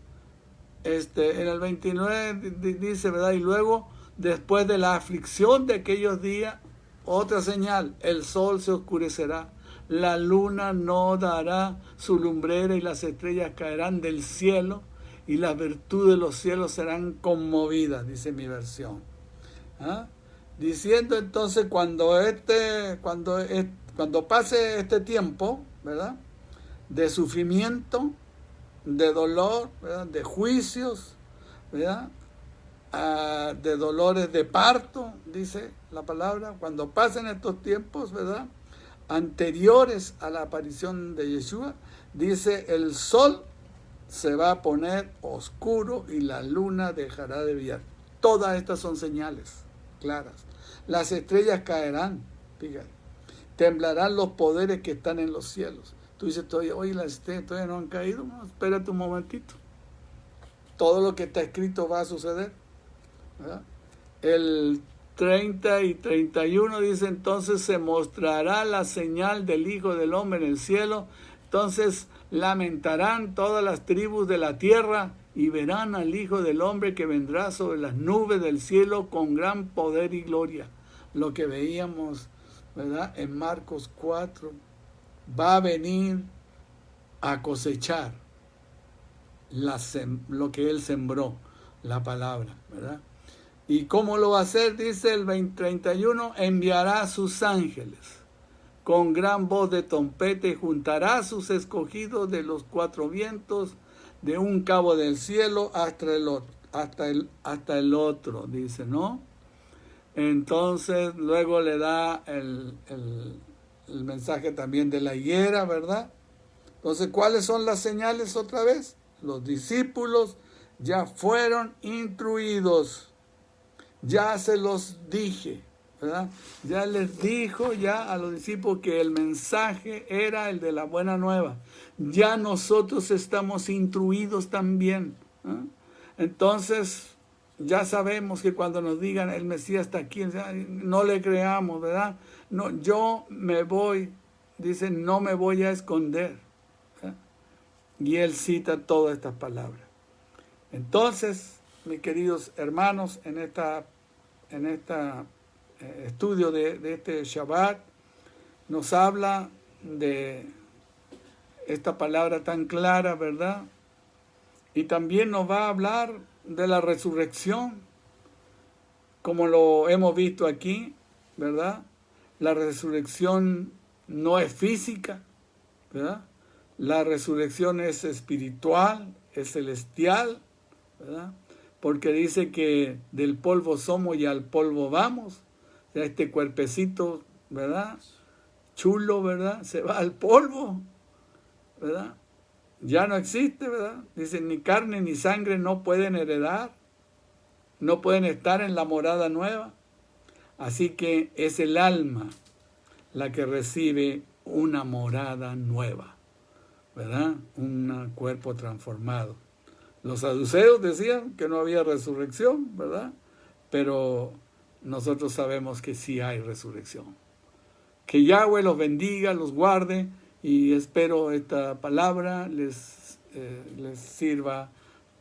En el 29 dice, ¿verdad? Y luego, después de la aflicción de aquellos días, otra señal, el sol se oscurecerá, la luna no dará su lumbrera y las estrellas caerán del cielo y las virtudes de los cielos serán conmovidas, dice mi versión. ¿Ah? Diciendo entonces cuando pase este tiempo, ¿verdad? De sufrimiento, de dolor, ¿verdad? De juicios, ¿verdad? De dolores de parto, dice la palabra, cuando pasen estos tiempos, ¿verdad? Anteriores a la aparición de Yeshua, dice, el sol se va a poner oscuro y la luna dejará de brillar. Todas estas son señales claras. Las estrellas caerán, fíjate. Temblarán los poderes que están en los cielos. Tú dices, oye, las estrellas todavía no han caído. No, espérate un momentito. Todo lo que está escrito va a suceder, ¿verdad? El 30 y 31 dice, entonces se mostrará la señal del Hijo del Hombre en el cielo. Entonces lamentarán todas las tribus de la tierra y verán al Hijo del Hombre que vendrá sobre las nubes del cielo con gran poder y gloria. Lo que veíamos, ¿verdad? En Marcos 4, va a venir a cosechar lo que él sembró, la palabra, ¿verdad? ¿Y cómo lo va a hacer? Dice el 31, enviará a sus ángeles con gran voz de trompeta y juntará a sus escogidos de los 4 vientos, de un cabo del cielo hasta el otro, dice, ¿no? Entonces luego le da el mensaje también de la higuera, ¿verdad? Entonces, ¿cuáles son las señales otra vez? Los discípulos ya fueron instruidos, ya se los dije, ¿verdad? Ya les dijo ya a los discípulos que el mensaje era el de la buena nueva. Ya nosotros estamos instruidos también, ¿eh? Entonces, ya sabemos que cuando nos digan el Mesías está aquí, no le creamos, ¿verdad? No, yo me voy, dice, no me voy a esconder. Y él cita todas estas palabras. Entonces, mis queridos hermanos, en esta estudio de este Shabbat, nos habla de esta palabra tan clara, ¿verdad? Y también nos va a hablar de la resurrección, como lo hemos visto aquí, ¿verdad? La resurrección no es física, ¿verdad? La resurrección es espiritual, es celestial, ¿verdad? Porque dice que del polvo somos y al polvo vamos. O sea, este cuerpecito, ¿verdad? Chulo, ¿verdad? Se va al polvo, ¿verdad? ya no existe, ¿verdad? Dice, ni carne ni sangre no pueden heredar, no pueden estar en la morada nueva. Así que es el alma la que recibe una morada nueva, ¿verdad? Un cuerpo transformado. Los saduceos decían que no había resurrección, ¿verdad? Pero nosotros sabemos que sí hay resurrección. Que Yahweh los bendiga, los guarde, y espero esta palabra les sirva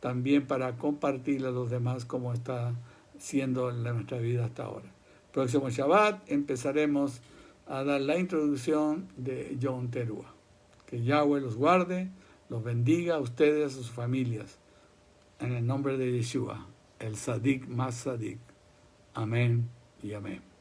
también para compartirla a los demás como está siendo en nuestra vida hasta ahora. Próximo Shabbat empezaremos a dar la introducción de Yom Teruah. Que Yahweh los guarde, los bendiga a ustedes, a sus familias. En el nombre de Yeshua, el Sadik más Sadik. Amén y amén.